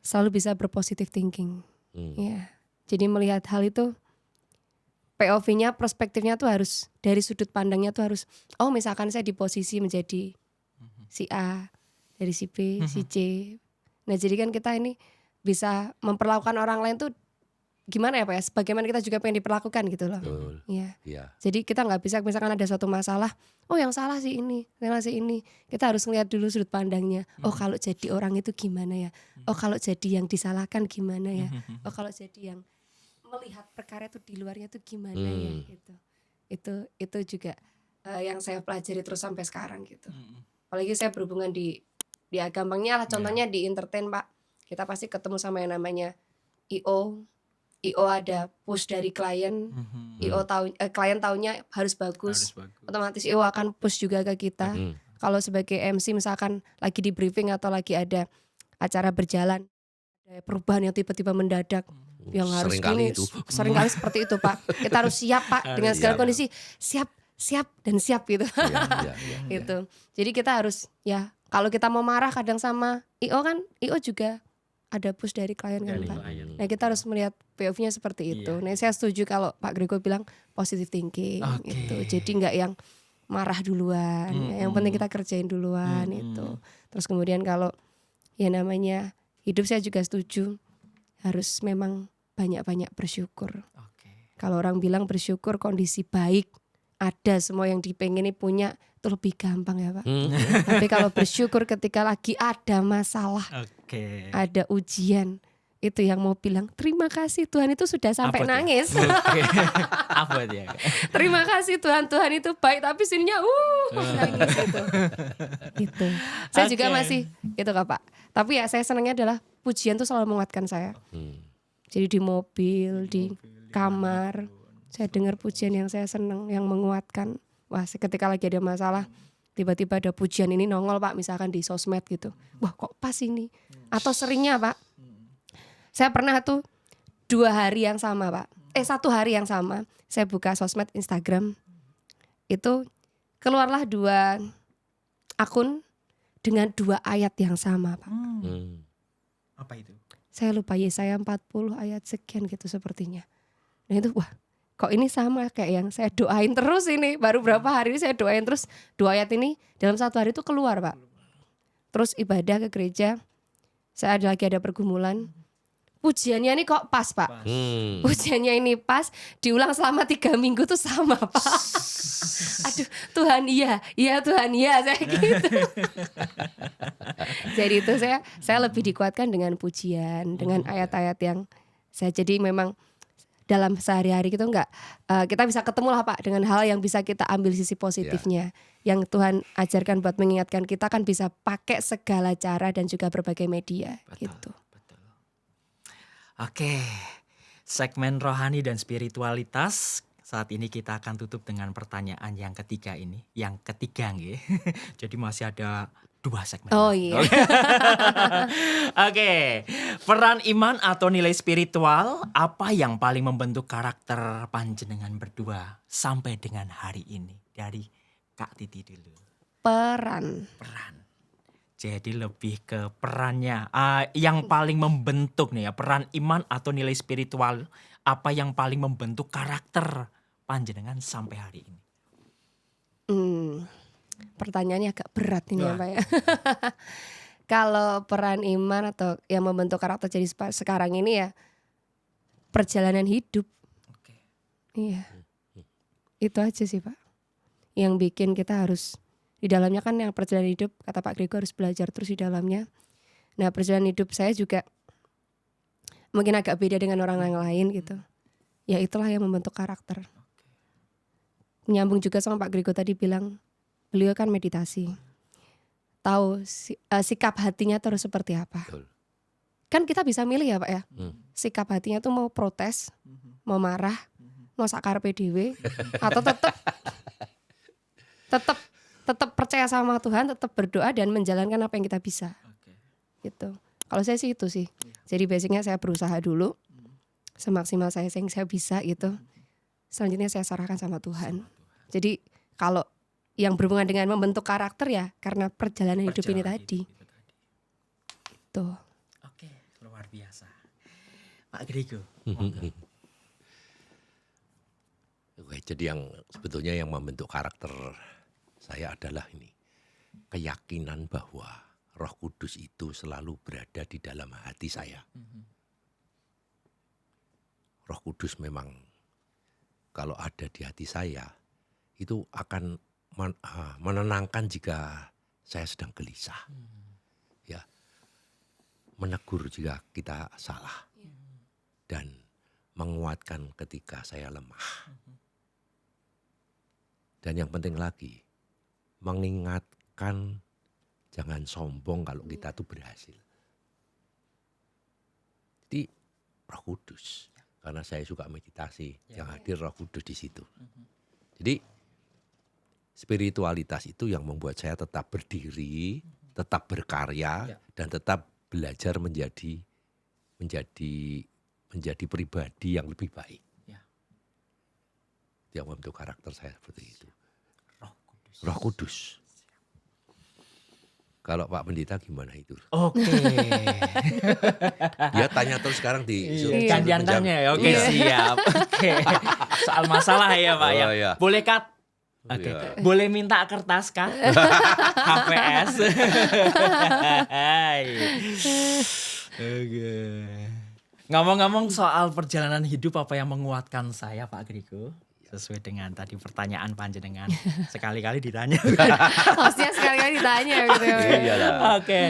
selalu bisa berpositive thinking. Iya. Jadi melihat hal itu POV-nya, perspektifnya tuh harus dari sudut pandangnya tuh harus misalkan saya di posisi menjadi si A, dari si B, si C. Nah, jadi kan kita ini bisa memperlakukan orang lain tuh gimana ya Pak ya? Sebagaimana kita juga pengen diperlakukan gitu loh. Betul. Iya. Ya. Jadi kita nggak bisa misalkan ada suatu masalah, yang salah sih ini, salah sih ini. Kita harus ngeliat dulu sudut pandangnya. Oh kalau jadi orang itu gimana ya? Oh kalau jadi yang disalahkan gimana ya? Oh kalau jadi yang melihat perkara itu di luarnya tuh gimana ya? Gitu. Itu juga yang saya pelajari terus sampai sekarang gitu. Apalagi saya berhubungan di gampangnya lah contohnya di entertain Pak. Kita pasti ketemu sama yang namanya IO ada push dari klien, klien taunya harus bagus. Otomatis IO akan push juga ke kita. Kalau sebagai MC misalkan lagi di briefing atau lagi ada acara berjalan, ada perubahan yang tiba-tiba mendadak, yang harus Seringkali gini, itu. seringkali seperti itu Pak. Kita harus siap Pak dengan segala kondisi, siap dan siap gitu. Ya. Gitu. Jadi kita harus kalau kita mau marah kadang sama IO kan, IO juga ada push dari klien kan Pak. Nah kita harus melihat POV-nya seperti itu. Nah saya setuju kalau Pak Grego bilang positive thinking gitu. Jadi nggak yang marah duluan. Yang penting kita kerjain duluan itu. Terus kemudian kalau namanya hidup saya juga setuju harus memang banyak-banyak bersyukur. Kalau orang bilang bersyukur kondisi baik, ada semua yang dipengini punya, itu lebih gampang ya Pak. Tapi kalau bersyukur ketika lagi ada masalah, ada ujian, itu yang mau bilang terima kasih Tuhan itu sudah sampai Apa tuh? nangis. Apa dia? Terima kasih Tuhan itu baik, tapi sininya nangis gitu. Saya juga masih gitu Kak Pak. Tapi ya saya senangnya adalah pujian tuh selalu menguatkan saya. Jadi di mobil, di kamar, saya dengar pujian yang saya senang, yang menguatkan. Wah, ketika lagi ada masalah, tiba-tiba ada pujian ini nongol Pak, misalkan di sosmed gitu. Wah, kok pas ini? Atau seringnya Pak, saya pernah tuh 2 hari yang sama Pak. 1 hari yang sama, saya buka sosmed Instagram. Itu keluarlah 2 akun dengan 2 ayat yang sama Pak. Apa itu? Saya lupa Yesaya 40 ayat sekian gitu sepertinya. Nah itu kok ini sama kayak yang saya doain terus ini. Baru berapa hari ini saya doain terus 2 ayat ini dalam 1 hari itu keluar Pak. Terus ibadah ke gereja, saya lagi ada pergumulan. Pujiannya ini kok pas Pak. Pujiannya ini pas, diulang selama 3 minggu tuh sama Pak. Aduh Tuhan iya Tuhan iya, saya gitu. Jadi itu saya lebih dikuatkan dengan pujian, dengan ayat-ayat yang saya jadi memang dalam sehari-hari gitu enggak, kita bisa ketemu lah Pak dengan hal yang bisa kita ambil sisi positifnya. Yang Tuhan ajarkan buat mengingatkan kita kan bisa pakai segala cara dan juga berbagai media. Betul, Gitu. betul. Oke, segmen rohani dan spiritualitas. Saat ini kita akan tutup dengan pertanyaan yang ketiga ini. Yang ketiga nggih. Jadi masih ada 2 segmen. Oh lagi. iya. Oke, peran iman atau nilai spiritual apa yang paling membentuk karakter panjenengan berdua sampai dengan hari ini? Dari Kak Titi dulu. Peran. Jadi lebih ke perannya. Yang paling membentuk nih ya, peran iman atau nilai spiritual apa yang paling membentuk karakter panjenengan sampai hari ini? Pertanyaannya agak berat ini ya Wah. Pak ya. Kalau peran iman atau yang membentuk karakter jadi sekarang ini ya perjalanan hidup. Oke. Iya. Itu aja sih Pak. Yang bikin kita harus di dalamnya kan yang perjalanan hidup kata Pak Grego harus belajar terus di dalamnya. Nah perjalanan hidup saya juga mungkin agak beda dengan orang yang lain gitu. Ya itulah yang membentuk karakter. Menyambung juga sama Pak Grego tadi bilang beliau kan meditasi. Tahu sikap hatinya terus seperti apa. Betul. Kan kita bisa milih ya Pak ya. Sikap hatinya tuh mau protes, mau marah, mau sakarpe dhewe atau tetap percaya sama Tuhan, tetap berdoa dan menjalankan apa yang kita bisa. Gitu. Kalau saya sih itu sih. Jadi basicnya saya berusaha dulu semaksimal saya yang saya bisa gitu. Selanjutnya saya serahkan sama Tuhan. Jadi kalau yang berhubungan dengan membentuk karakter ya karena perjalanan hidup ini tadi. Tuh. Oke, luar biasa. Pak Grego. Oke, jadi yang sebetulnya yang membentuk karakter saya adalah ini. Keyakinan bahwa Roh Kudus itu selalu berada di dalam hati saya. Roh Kudus memang kalau ada di hati saya itu akan menenangkan jika saya sedang gelisah. Ya. Menegur jika kita salah. Dan menguatkan ketika saya lemah. Dan yang penting lagi, mengingatkan jangan sombong kalau kita tuh berhasil. Jadi Roh Kudus, karena saya suka meditasi, yang hadir Roh Kudus di situ. Jadi spiritualitas itu yang membuat saya tetap berdiri, tetap berkarya, dan tetap belajar menjadi pribadi yang lebih baik. Yang membentuk karakter saya seperti itu. Roh Kudus. Kalau Pak Pendeta gimana itu? Oke. Dia tanya terus sekarang di Gantian tanya ya. Oke, siap. Oke. Soal masalah ya Pak ya. iya. Boleh Kak? Oke. Iya. Boleh minta kertas kah? HPS. Oke. Ngomong-ngomong soal perjalanan hidup apa yang menguatkan saya Pak Grego? Sesuai dengan tadi pertanyaan panjenengan. Sekali-kali ditanya. Hostnya sekali-kali ditanya gitu ya. Iyalah. Oke.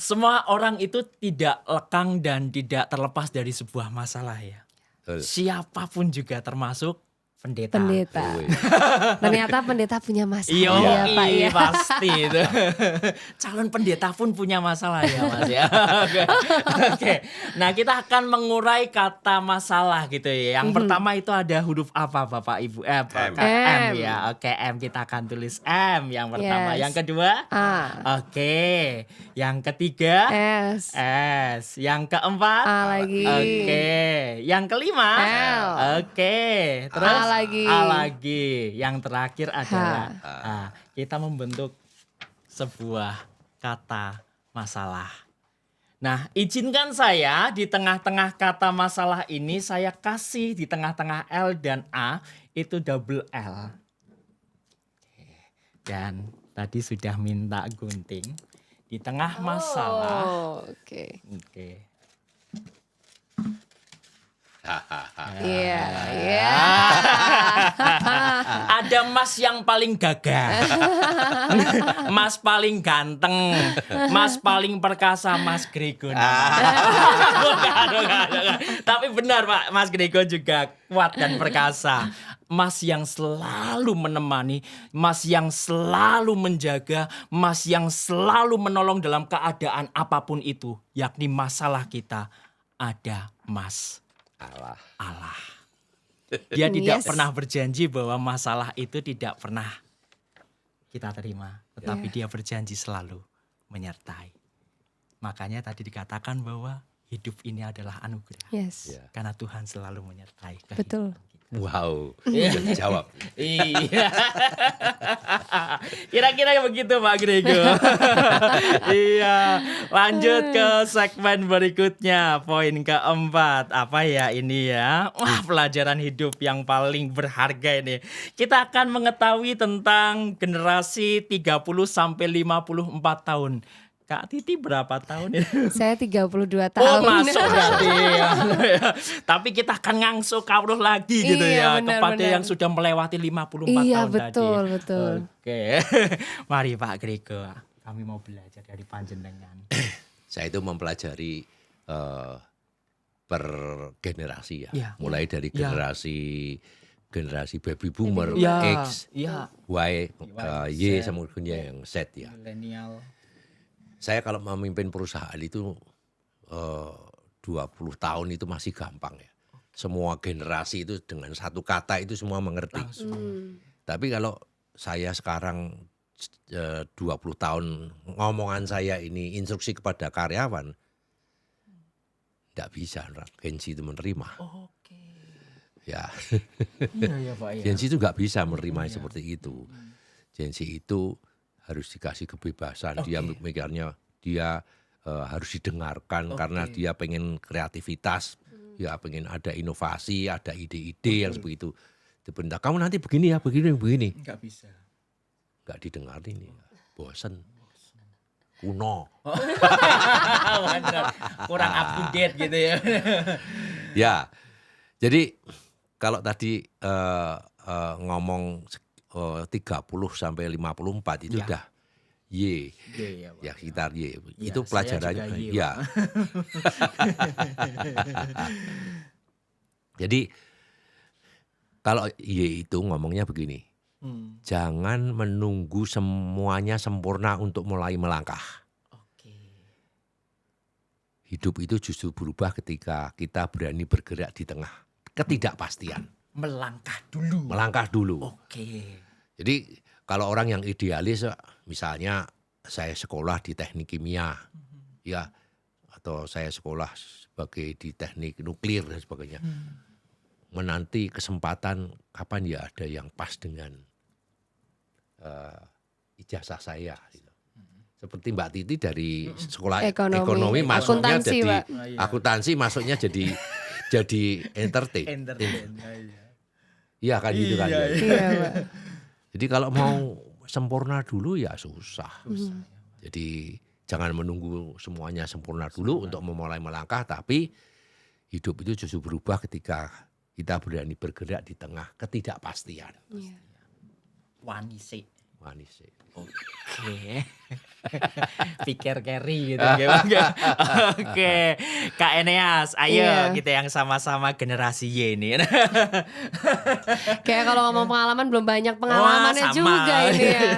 Semua orang itu tidak lekang dan tidak terlepas dari sebuah masalah ya. Betul. Siapapun juga termasuk pendeta. Ternyata pendeta punya masalah. Iya, Pak ya. pasti itu. Calon pendeta pun punya masalah ya Mas ya. Oke. Nah kita akan mengurai kata masalah gitu ya. Yang pertama itu ada huruf apa Bapak Ibu? M ya. Oke, M kita akan tulis M yang pertama. Yes. Yang kedua? A. Oke. Yang ketiga? S. S. Yang keempat? A lagi. Oke. Yang kelima? L. Oke. Terus? A lagi. A lagi. Yang terakhir adalah kita membentuk sebuah kata masalah. Nah, izinkan saya di tengah-tengah kata masalah ini saya kasih di tengah-tengah L dan A itu double L. Dan tadi sudah minta gunting di tengah masalah. Oke. Oke. Iya, iya. Ada Mas yang paling gagah, Mas paling ganteng, Mas paling perkasa, Mas Grego. Bukan. Tapi benar Pak, Mas Grego juga kuat dan perkasa. Mas yang selalu menemani, Mas yang selalu menjaga, Mas yang selalu menolong dalam keadaan apapun itu, yakni masalah kita ada Mas Allah. Dia tidak Yes. pernah berjanji bahwa masalah itu tidak pernah kita terima, tetapi dia berjanji selalu menyertai. Makanya tadi dikatakan bahwa hidup ini adalah anugerah. Yes. Ya. Karena Tuhan selalu menyertai kehidupan Betul. kita. Wow, udah jawab. Iya. Kira-kira begitu Pak Grego. Iya. Lanjut ke segmen berikutnya. Poin keempat. Apa ya ini ya? Wah, pelajaran hidup yang paling berharga ini. Kita akan mengetahui tentang generasi 30 sampai 54 tahun. Kak Titi berapa tahun ya? Saya 32 Oh tahun. masuk berarti ya. Tapi kita akan ngangsu kawruh lagi gitu Iya, ya. benar, Kepada benar. yang sudah melewati 54 Iya, tahun betul, tadi. betul. Oke. Mari Pak Grego. Kami mau belajar dari panjenengan. Saya itu mempelajari per generasi ya. Ya. Mulai dari Ya. generasi baby boomer, Ya, X, ya. Y, Y Z. sama kemudian yang Z ya. Milenial. Saya kalau memimpin perusahaan itu 20 tahun itu masih gampang ya. Semua generasi itu dengan satu kata itu semua mengerti. Tapi kalau saya sekarang 20 tahun ngomongan saya ini instruksi kepada karyawan, tidak bisa Gensi itu menerima. Oke. Ya, Iya ya Pak ya. Gensi itu nggak bisa menerima seperti itu. Gensi itu harus dikasih kebebasan. Dia mikirnya dia harus didengarkan karena dia pengen kreativitas, ya pengen ada inovasi, ada ide-ide yang seperti itu. Diperintah kamu nanti begini ya, begini. Enggak bisa. Nggak didengar ini, bosen, kuno. Benar. Kurang up to date gitu ya. Ya, jadi kalau tadi ngomong 30 sampai 54 itu Ya. udah Y, Iya, Pak. ya sekitar Y. Ya, Itu saya pelajarannya. juga Y, Ya. Jadi kalau Y itu ngomongnya begini, jangan menunggu semuanya sempurna untuk mulai melangkah. Oke. Hidup itu justru berubah ketika kita berani bergerak di tengah ketidakpastian. Melangkah dulu. Oke. Jadi kalau orang yang idealis, misalnya saya sekolah di teknik kimia, ya, atau saya sekolah sebagai di teknik nuklir dan sebagainya, menanti kesempatan kapan ya ada yang pas dengan ijazah saya. Gitu. Seperti Mbak Titi dari sekolah ekonomi masuknya Akuntansi, jadi Pak. akuntansi, masuknya jadi entertain. Iya kan gitu kan. Ya. Iya, Pak. Jadi kalau mau sempurna dulu ya susah. Jadi jangan menunggu semuanya sempurna dulu untuk memulai melangkah, tapi hidup itu justru berubah ketika kita berani bergerak di tengah ketidakpastian. Iya. Wanise. Manis. Oke. Pikir carry gitu. Oke. Kak Eneas, ayo Iya. kita yang sama-sama generasi Y ini. Kayak kalau ngomong pengalaman belum banyak pengalamannya Wah, sama. juga ini ya.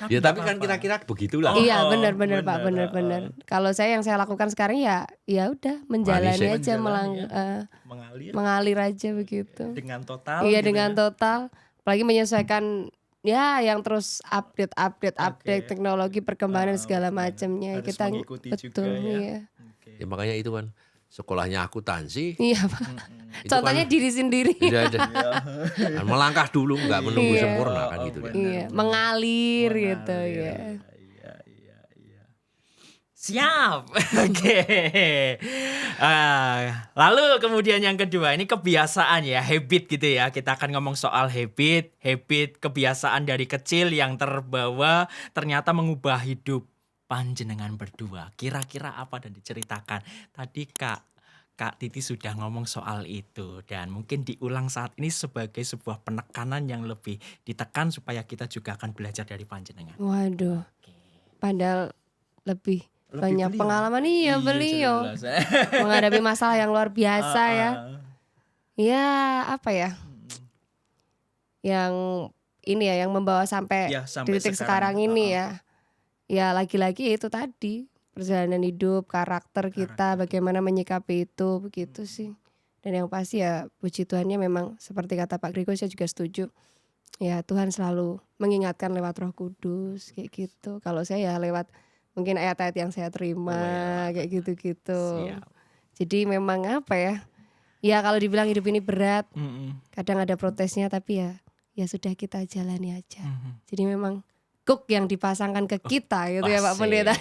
Ya tapi kan kira-kira begitulah. Iya, Oh, benar-benar Pak, benar. benar-benar. Kalau saya yang saya lakukan sekarang ya udah menjalani Manis ya. aja, Mengalir mengalir aja begitu. dengan total. Iya, gitu dengan ya. total, apalagi menyesuaikan ya yang terus update Oke. teknologi perkembangan dan segala benar. macamnya Harus kita mengikuti betul juga ya. iya. Oke. Ya makanya itu kan sekolahnya akuntansi. Iya, Pak. Itu Contohnya kan, diri sendiri. kan melangkah dulu, nggak menunggu Iya. sempurna kan gitu. benar. Iya, mengalir gitu ya. Iya. Siap. Oke. Lalu kemudian yang kedua ini kebiasaan ya, habit gitu ya. Kita akan ngomong soal habit kebiasaan dari kecil yang terbawa ternyata mengubah hidup panjenengan berdua. Kira-kira apa dan diceritakan. Tadi Kak Kak Titi sudah ngomong soal itu dan mungkin diulang saat ini sebagai sebuah penekanan yang lebih ditekan supaya kita juga akan belajar dari panjenengan. Waduh, Oke. padahal lebih Lebih banyak beliau. pengalaman beliau jelas. menghadapi masalah yang luar biasa ya. Ya apa ya? Yang ini ya yang membawa sampai Ya, di sampai titik sekarang ini ya. Ya lagi-lagi itu tadi perjalanan hidup, karakter kita, bagaimana menyikapi itu begitu sih. Dan yang pasti ya puji Tuhannya memang seperti kata Pak Grigo, saya juga setuju. Ya Tuhan selalu mengingatkan lewat Roh Kudus kayak gitu. Kalau saya ya lewat mungkin ayat-ayat yang saya terima kayak gitu-gitu. Siap. Jadi memang apa ya? Ya kalau dibilang hidup ini berat, Mm-mm. kadang ada protesnya tapi ya sudah kita jalani aja. Mhm. Jadi memang cook yang dipasangkan ke kita gitu ya Pak Pendeta.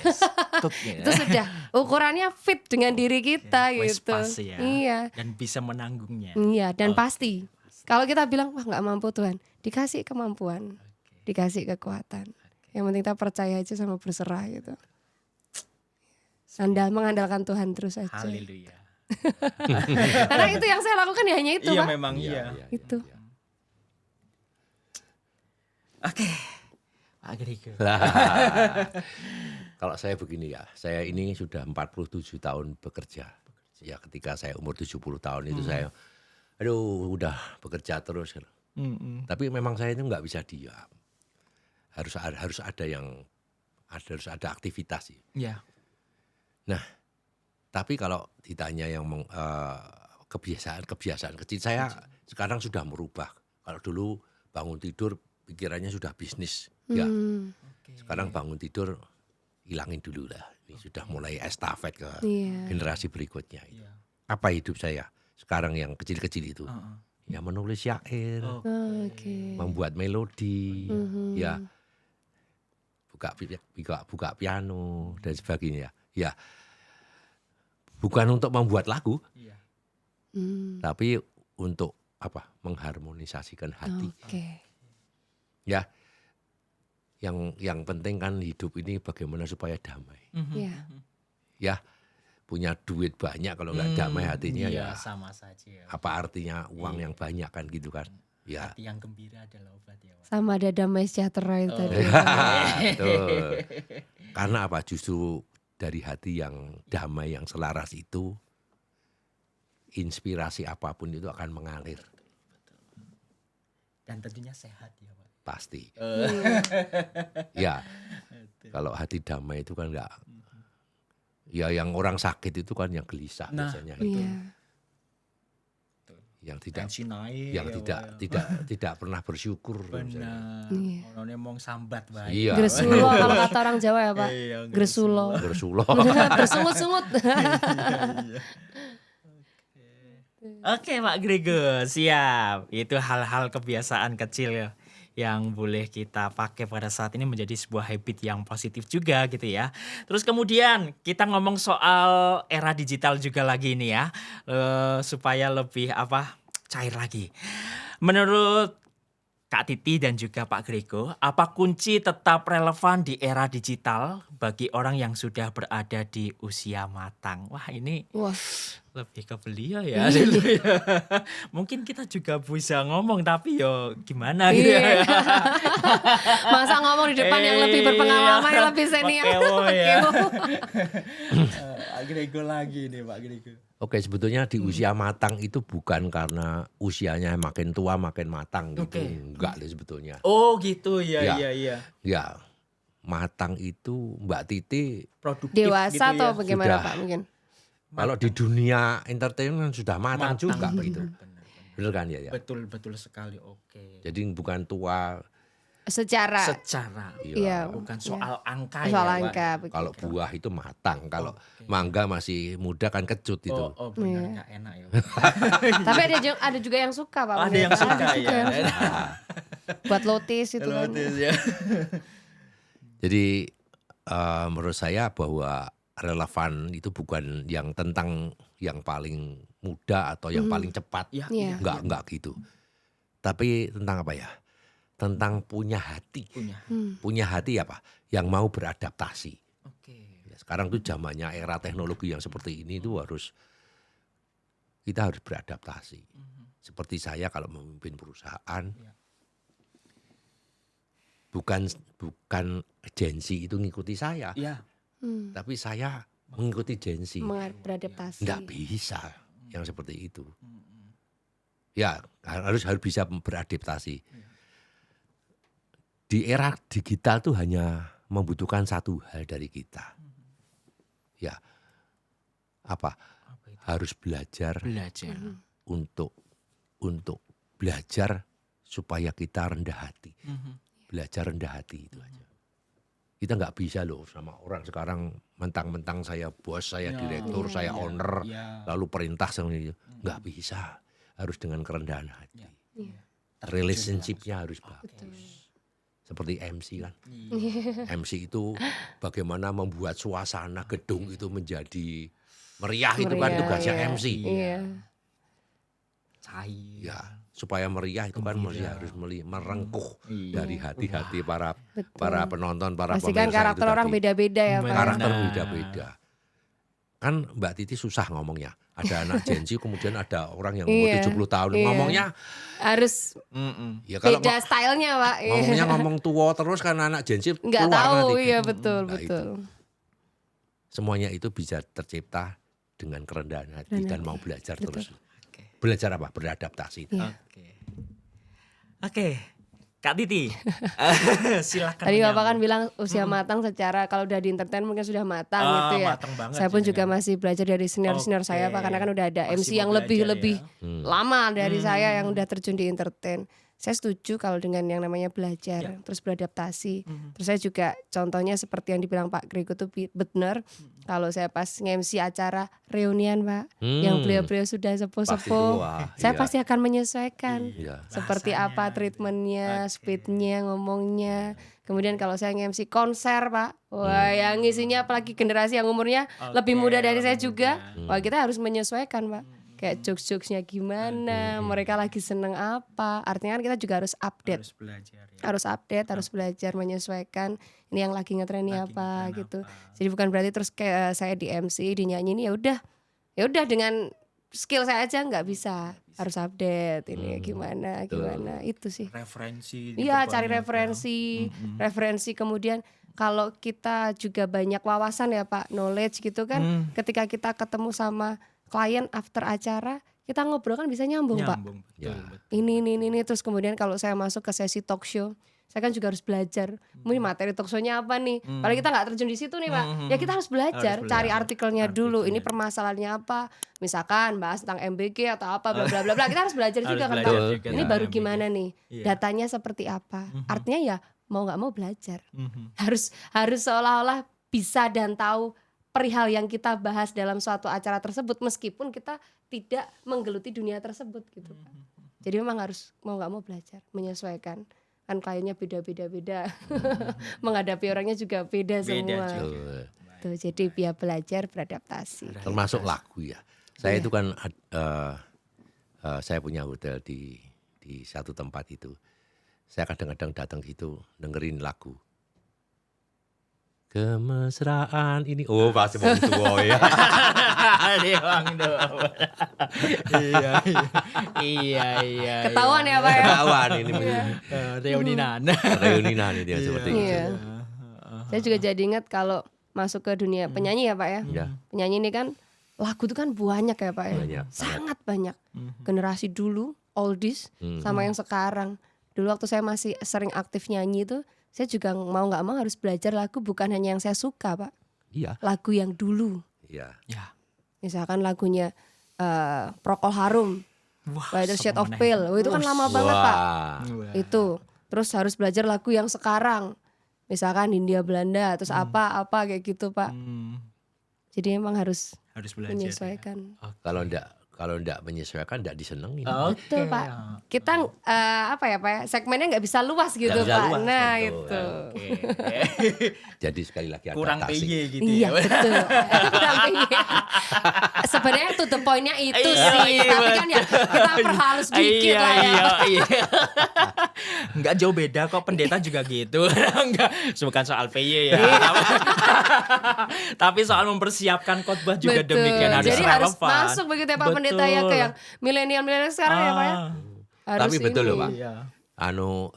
Cook ya. Itu sudah ukurannya fit dengan diri kita Wes gitu. pas ya. Iya. Dan bisa menanggungnya. Iya dan Oke. pasti. Kalau kita bilang wah nggak mampu Tuhan, dikasih kemampuan, dikasih kekuatan. Yang penting kita percaya aja sama berserah gitu. Mengandalkan Tuhan terus aja. Haleluya. Karena itu yang saya lakukan ya hanya itu Iya Pak. memang iya. Itu. Oke. Pak Grigo. Kalau saya begini ya, saya ini sudah 47 tahun bekerja. Ya ketika saya umur 70 tahun itu saya, udah bekerja terus. Mm-mm. Tapi memang saya itu nggak bisa diam. Harus ada aktivitas sih. Ya. Nah, tapi kalau ditanya yang kebiasaan kecil, saya sekarang sudah merubah. Kalau dulu bangun tidur pikirannya sudah bisnis, ya. Sekarang bangun tidur hilangin dulu lah. Ini sudah mulai estafet ke Iya. generasi berikutnya. Iya. Apa hidup saya sekarang yang kecil-kecil itu? Ya menulis syair, Oke. membuat melodi, ya buka piano dan sebagainya. Ya bukan untuk membuat lagu, Iya. tapi untuk apa? Mengharmonisasikan hati. Oke. Ya, yang penting kan hidup ini bagaimana supaya damai. Iya. Ya, punya duit banyak kalau nggak damai hatinya Iya, ya sama saja ya. apa artinya uang yang banyak kan gitu kan? Ya. Hati yang gembira adalah obat ya, Pak. Sama ada damai sejahtera itu tadi. Betul. Karena apa? Justru dari hati yang damai, yang selaras itu, inspirasi apapun itu akan mengalir. Dan tentunya sehat ya, Pak. Pasti. Iya. Ya, kalau hati damai itu kan enggak. Ya yang orang sakit itu kan yang gelisah Nah, biasanya. Iya. Yang tidak Tensi naik. yang ya, tidak Pak, ya. tidak pernah bersyukur. misalnya. Benar. Iya. Orangnya mau sambat baik. Iya. Gresulo kalau kata orang Jawa ya Pak. Iya, Gresulo. Bersuloh. Bersungut-sungut. Oke Pak Grigo, siap. Itu hal-hal kebiasaan kecil ya yang boleh kita pakai pada saat ini menjadi sebuah habit yang positif juga gitu ya. Terus kemudian kita ngomong soal era digital juga lagi nih ya, supaya lebih cair lagi. Menurut Kak Titi dan juga Pak Grigo, apa kunci tetap relevan di era digital bagi orang yang sudah berada di usia matang? Wah ini Wah. lebih ke beliau ya. Mungkin kita juga bisa ngomong tapi yo gimana gitu ya. Iya. Masa ngomong di depan yang lebih berpengalaman, yang lebih senior. Pakewo ya. Pakewo. Pak Grigo lagi nih Pak Grigo. Oke, sebetulnya di usia matang itu bukan karena usianya makin tua makin matang gitu. Oke. Enggak deh sebetulnya. Oh gitu ya, Ya. iya. Ya, matang itu Mbak Titi Produktif Dewasa gitu atau ya. bagaimana Sudah. Pak mungkin? kalau di dunia entertainment sudah matang juga gitu. Benar. Bener kan ya? Betul sekali. Oke. Jadi bukan tua. Secara Secara iya, bukan iya. soal angka soal ya, Pak. angka begitu. Kalau buah itu matang, kalau Oke. mangga masih muda kan kecut itu. Oh benar Iya. nggak enak ya. Tapi ada juga yang suka Pak. Ada yang suka juga ya. yang suka. Buat lotis itu kan. ya. Jadi menurut saya bahwa relevan itu bukan yang tentang yang paling muda atau yang paling cepat. Ya, Iya. Enggak gitu. Tapi tentang apa ya? Tentang punya hati. punya. Punya hati apa? Yang mau beradaptasi. Oke. Ya, sekarang tuh zamannya era teknologi yang seperti ini tuh harus kita harus beradaptasi. Seperti saya kalau memimpin perusahaan, bukan agensi itu ngikuti saya, Iya. tapi saya mengikuti agensi. Beradaptasi. Nggak bisa yang seperti itu. Ya harus bisa beradaptasi. Di era digital tuh hanya membutuhkan satu hal dari kita. Ya, apa? Harus belajar untuk belajar supaya kita rendah hati. Belajar rendah hati itu aja. Kita nggak bisa loh sama orang sekarang mentang-mentang saya bos, saya direktur, saya owner, lalu perintah semuanya. Nggak bisa. Harus dengan kerendahan hati. Relationship-nya harus bagus. Seperti MC kan. MC itu bagaimana membuat suasana gedung itu menjadi meriah, itu kan tugasnya MC. Iya. Cair. Ya, supaya meriah itu kan mesti harus merengkuh dari hati-hati para penonton, para Pastikan pemirsa karakter itu orang tadi. beda-beda ya Pak. Karakter beda-beda. Kan Mbak Titi susah ngomongnya. Ada anak Gen Z, kemudian ada orang yang umur 70 tahun. Ngomongnya harus ya kalau beda stylenya Pak. ngomongnya ngomong tua terus kan anak Gen Z Nggak keluar tahu, nanti. iya betul, Nah, betul. Semuanya itu bisa tercipta dengan kerendahan hati dan mau belajar Betul. terus. Belajar apa? Beradaptasi. Iya. Oke. Kak Titi. Silakan. Tadi Bapak menyambung. kan bilang usia matang secara kalau udah di entertain mungkin sudah matang gitu ya. Matang banget Saya pun ya, juga kan? masih belajar dari senior-senior saya Pak, karena kan udah ada Masih MC mau yang belajar lebih ya. lama dari saya yang udah terjun di entertain. Saya setuju kalau dengan yang namanya belajar, terus beradaptasi. Terus saya juga contohnya seperti yang dibilang Pak Grego tuh benar. Kalau saya pas nge-MC acara reunian Pak, yang beliau-beliau sudah sepuh-sepuh, tua, saya iya. pasti akan menyesuaikan. Iya. Seperti Bahasanya, apa treatmentnya, speednya, ngomongnya. Kemudian kalau saya nge-MC konser Pak, wah yang ngisinya apalagi generasi yang umurnya lebih muda dari saya juga, wah kita harus menyesuaikan Pak. Kayak jokes-jokesnya gimana, mereka lagi seneng apa. Artinya kan kita juga harus update, Harus belajar ya. harus update, harus belajar menyesuaikan. Ini yang lagi ngetren ini apa gitu. Jadi bukan berarti terus kayak saya di MC, di nyanyi ini ya udah dengan skill saya aja nggak bisa, harus update ini gimana itu sih. Referensi. Iya, diperbanyak cari ya. referensi kemudian kalau kita juga banyak wawasan ya Pak, knowledge gitu kan, ketika kita ketemu sama klien after acara, kita ngobrol kan bisa nyambung Pak. Nyambung, betul, Ya. betul. Ini terus kemudian kalau saya masuk ke sesi talk show, saya kan juga harus belajar. Ini materi talk show-nya apa nih? Padahal kita nggak terjun di situ nih Pak. Ya kita harus belajar, Harus cari belajar. artikelnya dulu. Ini permasalahannya apa? Misalkan bahas tentang MBG atau apa bla bla bla bla. Kita harus belajar Harus juga kan belajar Pak. juga Ini tentang baru MBG. gimana nih? Iya. Datanya seperti apa? Artinya ya mau nggak mau belajar. Mhm. Harus seolah-olah bisa dan tahu perihal yang kita bahas dalam suatu acara tersebut meskipun kita tidak menggeluti dunia tersebut gitu Pak. Jadi memang harus mau nggak mau belajar, menyesuaikan. Kan kliennya beda-beda. Menghadapi orangnya juga beda semua. juga. Tuh, jadi biar belajar beradaptasi. Termasuk lagu ya. Saya itu kan saya punya hotel di satu tempat itu. Saya kadang-kadang datang situ dengerin lagu. Kemesraan ini, oh pasti mau tua ya. Dewang dong. Iya. Ketahuan ya Pak ya. Ketahuan ini Reuninan. reuninan ini ya seperti itu. Iya. Saya juga jadi ingat kalau masuk ke dunia penyanyi ya Pak ya. Ya. Penyanyi ini kan lagu itu kan banyak ya Pak ya. Banyak, Sangat banyak. Generasi dulu, oldies sama yang sekarang. Dulu waktu saya masih sering aktif nyanyi itu, saya juga mau nggak mau harus belajar lagu bukan hanya yang saya suka Pak. Iya. Lagu yang dulu. Iya. Ya. Misalkan lagunya Procol Harum, Wah, By the Shade of semeneh. Pale. Oh, itu kan lama banget Pak. Wah. Wah. Itu. Terus harus belajar lagu yang sekarang. Misalkan Hindia Belanda, terus apa kayak gitu Pak. Jadi emang harus Harus belajar. menyesuaikan. Kalau enggak menyesuaikan enggak disenengin. Oke. Betul Pak. Kita apa ya Pak ya, segmennya nggak bisa luas gitu Nggak bisa Pak. luas, Nah betul. itu. Oke. Jadi sekali lagi Kurang adaptasi. PY gitu Iya ya. betul. Kurang PY. sebenarnya to the point-nya itu Iya, sih. iya, Tapi kan ya kita perhalus dikit lah ya. Iya. Enggak jauh beda kok, pendeta juga gitu. Enggak, bukan soal PY ya. Tapi soal mempersiapkan khotbah juga Betul. demikian harus Jadi harus relevan. masuk begitu ya Pak Pendeta ya ke yang milenial sekarang ya Pak ya. Harus Tapi betul ini. loh, Pak. Iya.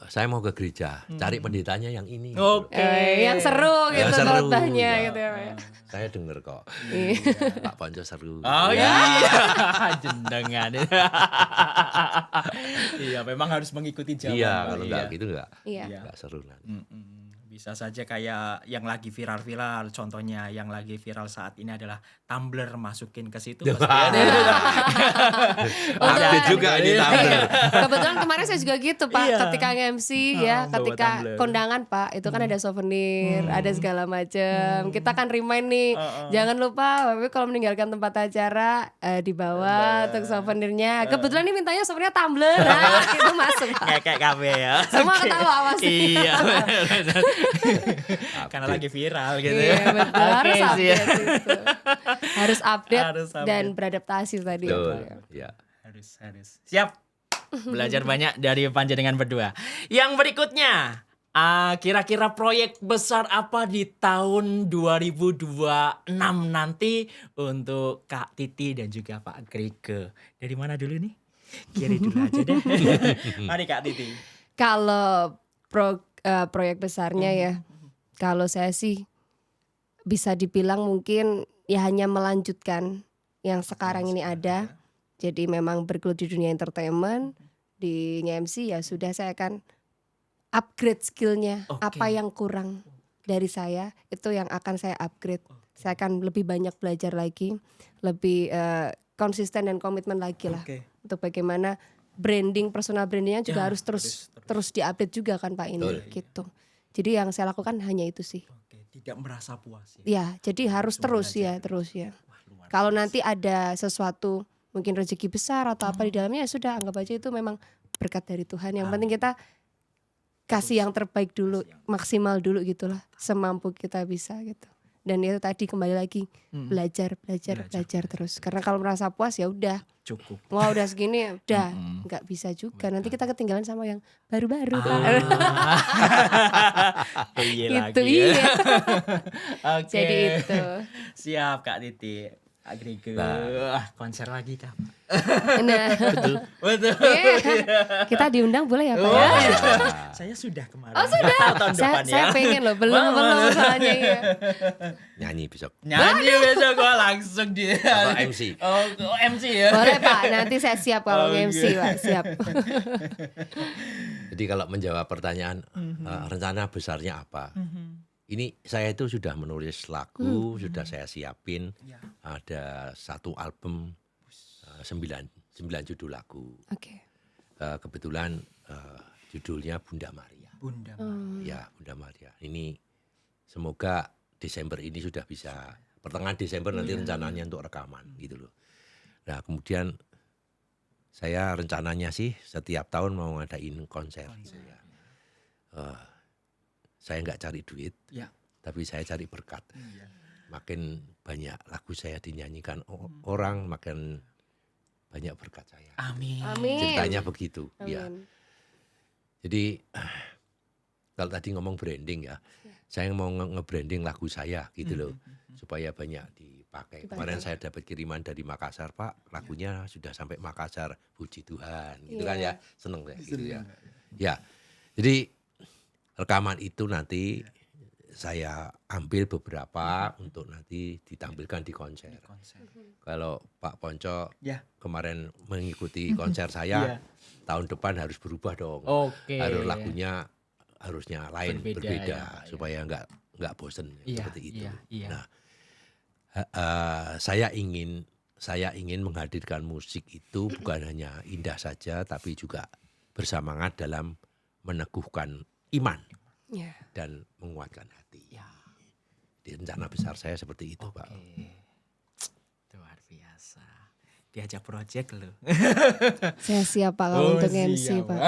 Saya mau ke gereja, cari pendetanya yang ini. Oke. Yang seru gitu Yang seru, khotbahnya ya. gitu ya Pak ya. Saya denger kok. Iya. Pak Ponco seru. Oh Ya. iya, jenengan. Iya, memang harus mengikuti zaman. Iya, Pak. kalau nggak gitu nggak Iya. nggak seru nanti. Bisa saja kayak yang lagi viral-viral, contohnya yang lagi viral saat ini adalah Tumblr, masukin ke situ. Pasti ada. Update juga ini Tumblr. Kebetulan kemarin saya juga gitu Pak, Iya. ketika nge-MC ya, bawa ketika tumbler. kondangan Pak, itu kan ada souvenir, ada segala macam. Kita kan remind nih, jangan lupa Bapak kalau meninggalkan tempat acara dibawa untuk souvenirnya. Kebetulan ini mintanya souvenirnya tumbler, nah itu masuk Pak. Kayak KB ya. Semua Oke. ketawa pasti. Iya. Karena lagi viral gitu. Iya betul, harus Oke, siap. update itu. Harus update Harus update. dan beradaptasi tadi ya Betul. Pak ya. Ya. Harus. Siap. Belajar banyak dari panjenengan berdua. Yang berikutnya, kira-kira proyek besar apa di tahun 2026 nanti untuk Kak Titi dan juga Pak Grege? Dari mana dulu nih? Kiri dulu aja deh. Mari Kak Titi. Kalau proyek besarnya ya, kalau saya sih bisa dibilang mungkin ya hanya melanjutkan yang sekarang ini ada. Jadi memang bergelut di dunia entertainment, di MC ya sudah saya akan upgrade skillnya. Oke. Apa yang kurang dari saya itu yang akan saya upgrade. Saya akan lebih banyak belajar lagi, lebih konsisten dan komitmen lagi lah Oke. untuk bagaimana branding, personal brandingnya juga Ya, harus terus diupdate juga kan Pak ini Betul. gitu. Jadi yang saya lakukan hanya itu sih. Oke, tidak merasa puas ya. Ya, jadi harus terus ya. Wah, luar Kalau biasa. nanti ada sesuatu mungkin rezeki besar atau apa di dalamnya ya sudah anggap aja itu memang berkat dari Tuhan. Yang penting kita kasih yang terbaik dulu, maksimal dulu gitulah, semampu kita bisa gitu. Dan itu tadi kembali lagi belajar terus. Karena kalau merasa puas ya udah, cukup. wah udah segini udah nggak bisa juga. Nanti kita ketinggalan sama yang baru-baru. Iya Itu lagi. iya. Oke. Jadi itu. Siap Kak Titi. Kak Grege. Nah. Konser lagi Kak. Nah, Betul. iya. Kita diundang boleh ya Pak ya? Saya sudah kemarin. Oh sudah. Tahun depan Saya ya. pengen loh, belum soalnya ya. Nyanyi besok. Nyanyi besok gua langsung dia. Atau MC. Oh, MC ya. Boleh Pak, nanti saya siap kalau Oke. MC Pak, siap. Jadi kalau menjawab pertanyaan rencana besarnya apa? Ini saya itu sudah menulis lagu, sudah saya siapin. Ya. Ada satu album 9 judul lagu. Oke. Kebetulan judulnya Bunda Maria. Bunda. Ya, Bunda Maria. Ini semoga Desember ini sudah bisa, pertengahan Desember nanti rencananya untuk rekaman gitu loh. Nah, kemudian saya rencananya sih setiap tahun mau ngadain konser. Gitu ya. Saya nggak cari duit, Ya. tapi saya cari berkat. Iya. Makin banyak lagu saya dinyanyikan orang, makin banyak berkat saya. Amin. Amin. Ceritanya begitu. Ya. Amin. Jadi kalau tadi ngomong branding ya, saya mau nge-branding lagu saya gitu loh, supaya banyak dipakai. Kemarin saya dapat kiriman dari Makassar, Pak, lagunya sudah sampai Makassar, puji Tuhan, gitu kan ya, seneng saya gitu ya. Ya, jadi rekaman itu nanti saya ambil beberapa untuk nanti ditampilkan di konser. Kalau Pak Ponco Ya. kemarin mengikuti konser saya, tahun depan harus berubah dong. Oke. Harus lagunya harusnya lain, Berbeda, berbeda, ya, supaya nggak bosen Iya, seperti itu. iya, iya. Nah, saya ingin menghadirkan musik itu bukan hanya indah saja, tapi juga bersemangat dalam meneguhkan iman Ya. dan menguatkan hati. Ya. Di rencana besar saya seperti itu, Pak. Luar biasa. Diajak project loh. Saya siap Pak kalau untuk MC siap. Pak.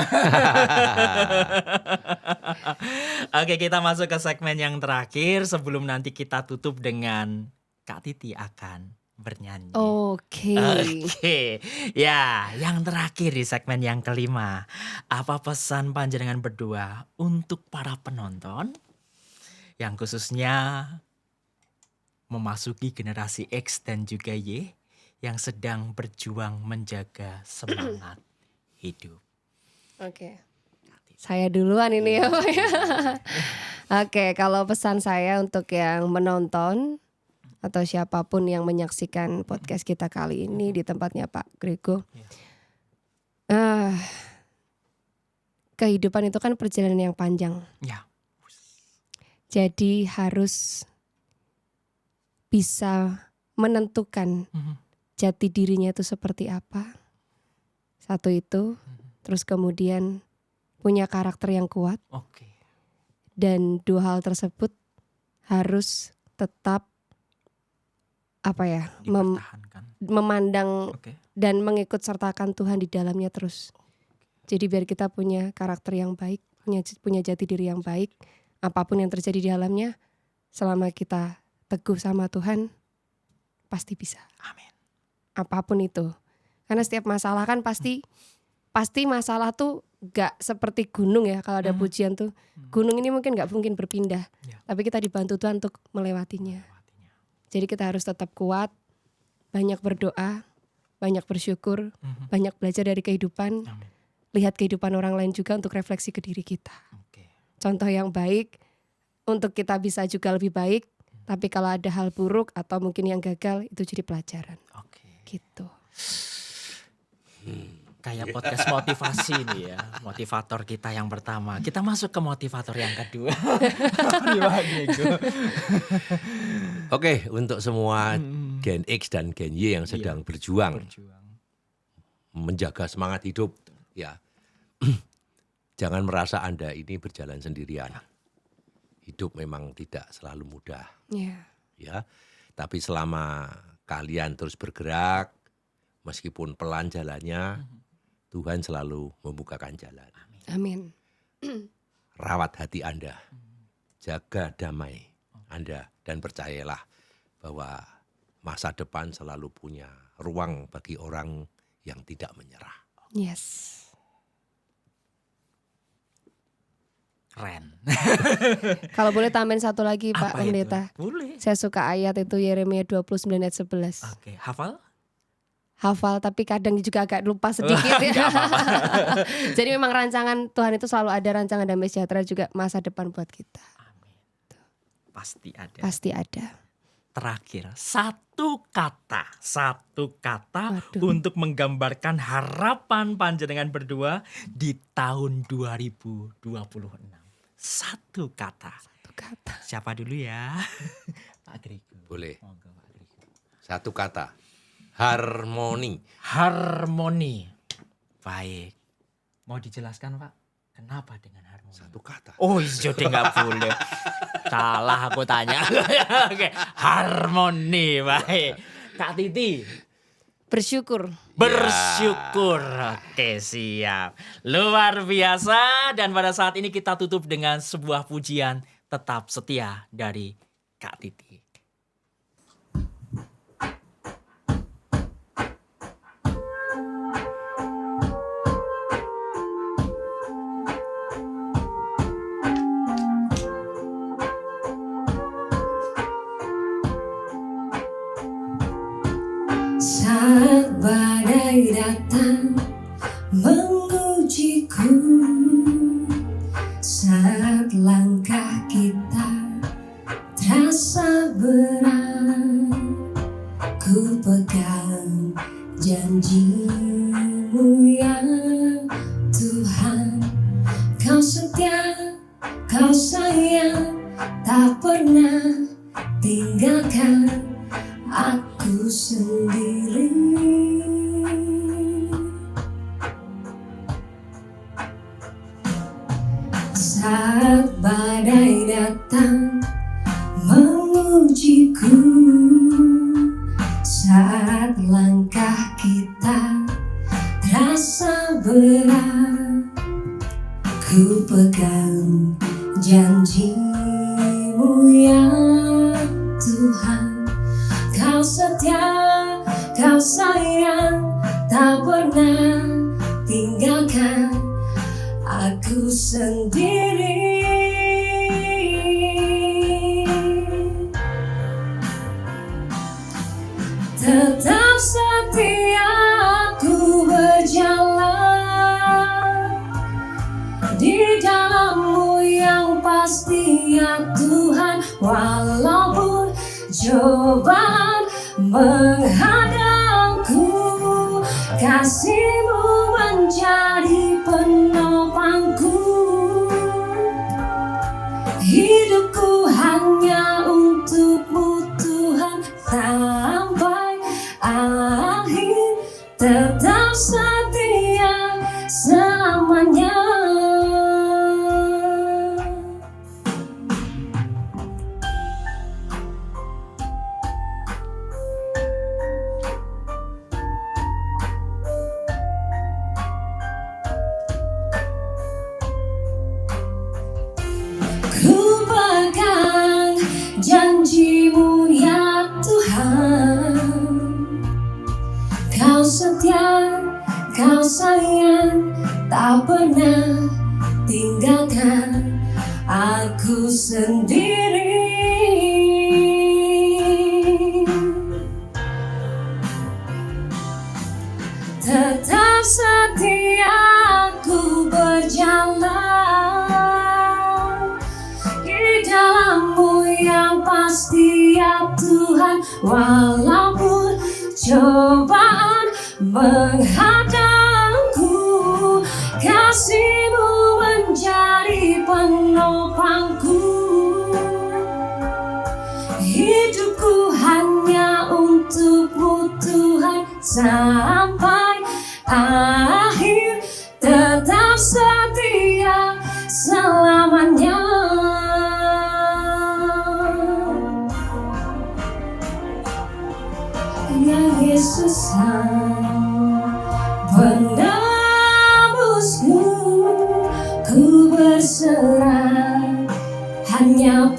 Oke, kita masuk ke segmen yang terakhir sebelum nanti kita tutup dengan Kak Titi akan bernyanyi. Oke. Oke, ya yang terakhir di segmen yang kelima. Apa pesan panjenengan berdua untuk para penonton yang khususnya memasuki generasi X dan juga Y yang sedang berjuang menjaga semangat hidup? Oke. Saya duluan ini ya Pak ya. Oke, kalau pesan saya untuk yang menonton atau siapapun yang menyaksikan podcast kita kali ini di tempatnya Pak Grego. Kehidupan itu kan perjalanan yang panjang. Ya. Jadi harus bisa menentukan jati dirinya itu seperti apa. Satu itu, terus kemudian punya karakter yang kuat. Oke. Dan dua hal tersebut harus tetap Dipertahankan. memandang Oke. dan mengikut sertakan Tuhan di dalamnya terus. Jadi biar kita punya karakter yang baik, punya jati diri yang baik, apapun yang terjadi di dalamnya, selama kita teguh sama Tuhan, pasti bisa. Amin. Apapun itu. Karena setiap masalah kan pasti masalah tuh gak seperti gunung ya. Kalau ada pujian tuh, gunung ini mungkin gak mungkin berpindah, tapi kita dibantu Tuhan untuk melewatinya. Jadi kita harus tetap kuat, banyak berdoa, banyak bersyukur, banyak belajar dari kehidupan, lihat kehidupan orang lain juga untuk refleksi ke diri kita. Contoh yang baik untuk kita bisa juga lebih baik, tapi kalau ada hal buruk atau mungkin yang gagal itu jadi pelajaran. Gitu. Kayak podcast motivasi nih ya, motivator kita yang pertama. Kita masuk ke motivator yang kedua. Oke, untuk semua Gen X dan Gen Y yang sedang berjuang menjaga semangat hidup, ya jangan merasa Anda ini berjalan sendirian. Hidup memang tidak selalu mudah, ya. Tapi selama kalian terus bergerak, meskipun pelan jalannya, Tuhan selalu membukakan jalan. Amin. Rawat hati Anda, jaga damai Anda, dan percayalah bahwa masa depan selalu punya ruang bagi orang yang tidak menyerah. Yes. Keren. Kalau boleh tambahin satu lagi Pak Apa itu? Pendeta. Boleh. Saya suka ayat itu Yeremia 29 ayat 11. Oke, hafal? Hafal tapi kadang juga agak lupa sedikit ya. Jadi memang rancangan Tuhan itu selalu ada rancangan damai sejahtera juga masa depan buat kita. Amin. Pasti ada. Pasti ada. Terakhir, satu kata Waduh. untuk menggambarkan harapan panjenengan berdua di tahun 2026. Satu kata. Siapa dulu ya? Pak Grego. Boleh. Monggo, Pak Grego. Satu kata, harmoni. Harmoni. Baik. Mau dijelaskan Pak, kenapa dengan harmoni? Satu kata. Oh jadi nggak boleh. Salah aku tanya. Oke, harmoni. Baik. Kak Titi. Bersyukur. Bersyukur. Oke, siap. Luar biasa. Dan pada saat ini kita tutup dengan sebuah pujian Tetap Setia dari Kak Titi. Saat badai datang mengujiku, saat langkah kita terasa berat, ku pegang janji-Mu ya Tuhan. Kau setia, Kau sayang, tak pernah tinggalkan aku sendiri. Saat badai datang mengujiku, saat langkah kita terasa berat, ku pegang janji-Mu ya Tuhan. Kau setia, sayang tak pernah tinggalkan aku sendiri. Tetap setia aku berjalan di dalam-Mu yang pasti ya Tuhan. Walaupun cobaan menghadangku, kasih-Mu menjadi penopangku. Hidupku hanya untuk-Mu Tuhan sampai akhir, tetap setia selamanya. Ku pegang janji-Mu ya Tuhan, Kau setia, Kau sayang, tak pernah tinggalkan aku sendiri. Tetap setia aku berjalan di dalam-Mu yang pasti ya Tuhan. Walaupun cobaan menghadangku, kasih-Mu menjadi penopangku. Hidupku hanya untuk-Mu Tuhan sampai akhir, tetap setia selamanya. Ya Yesus, penebusku, ku berserah hanya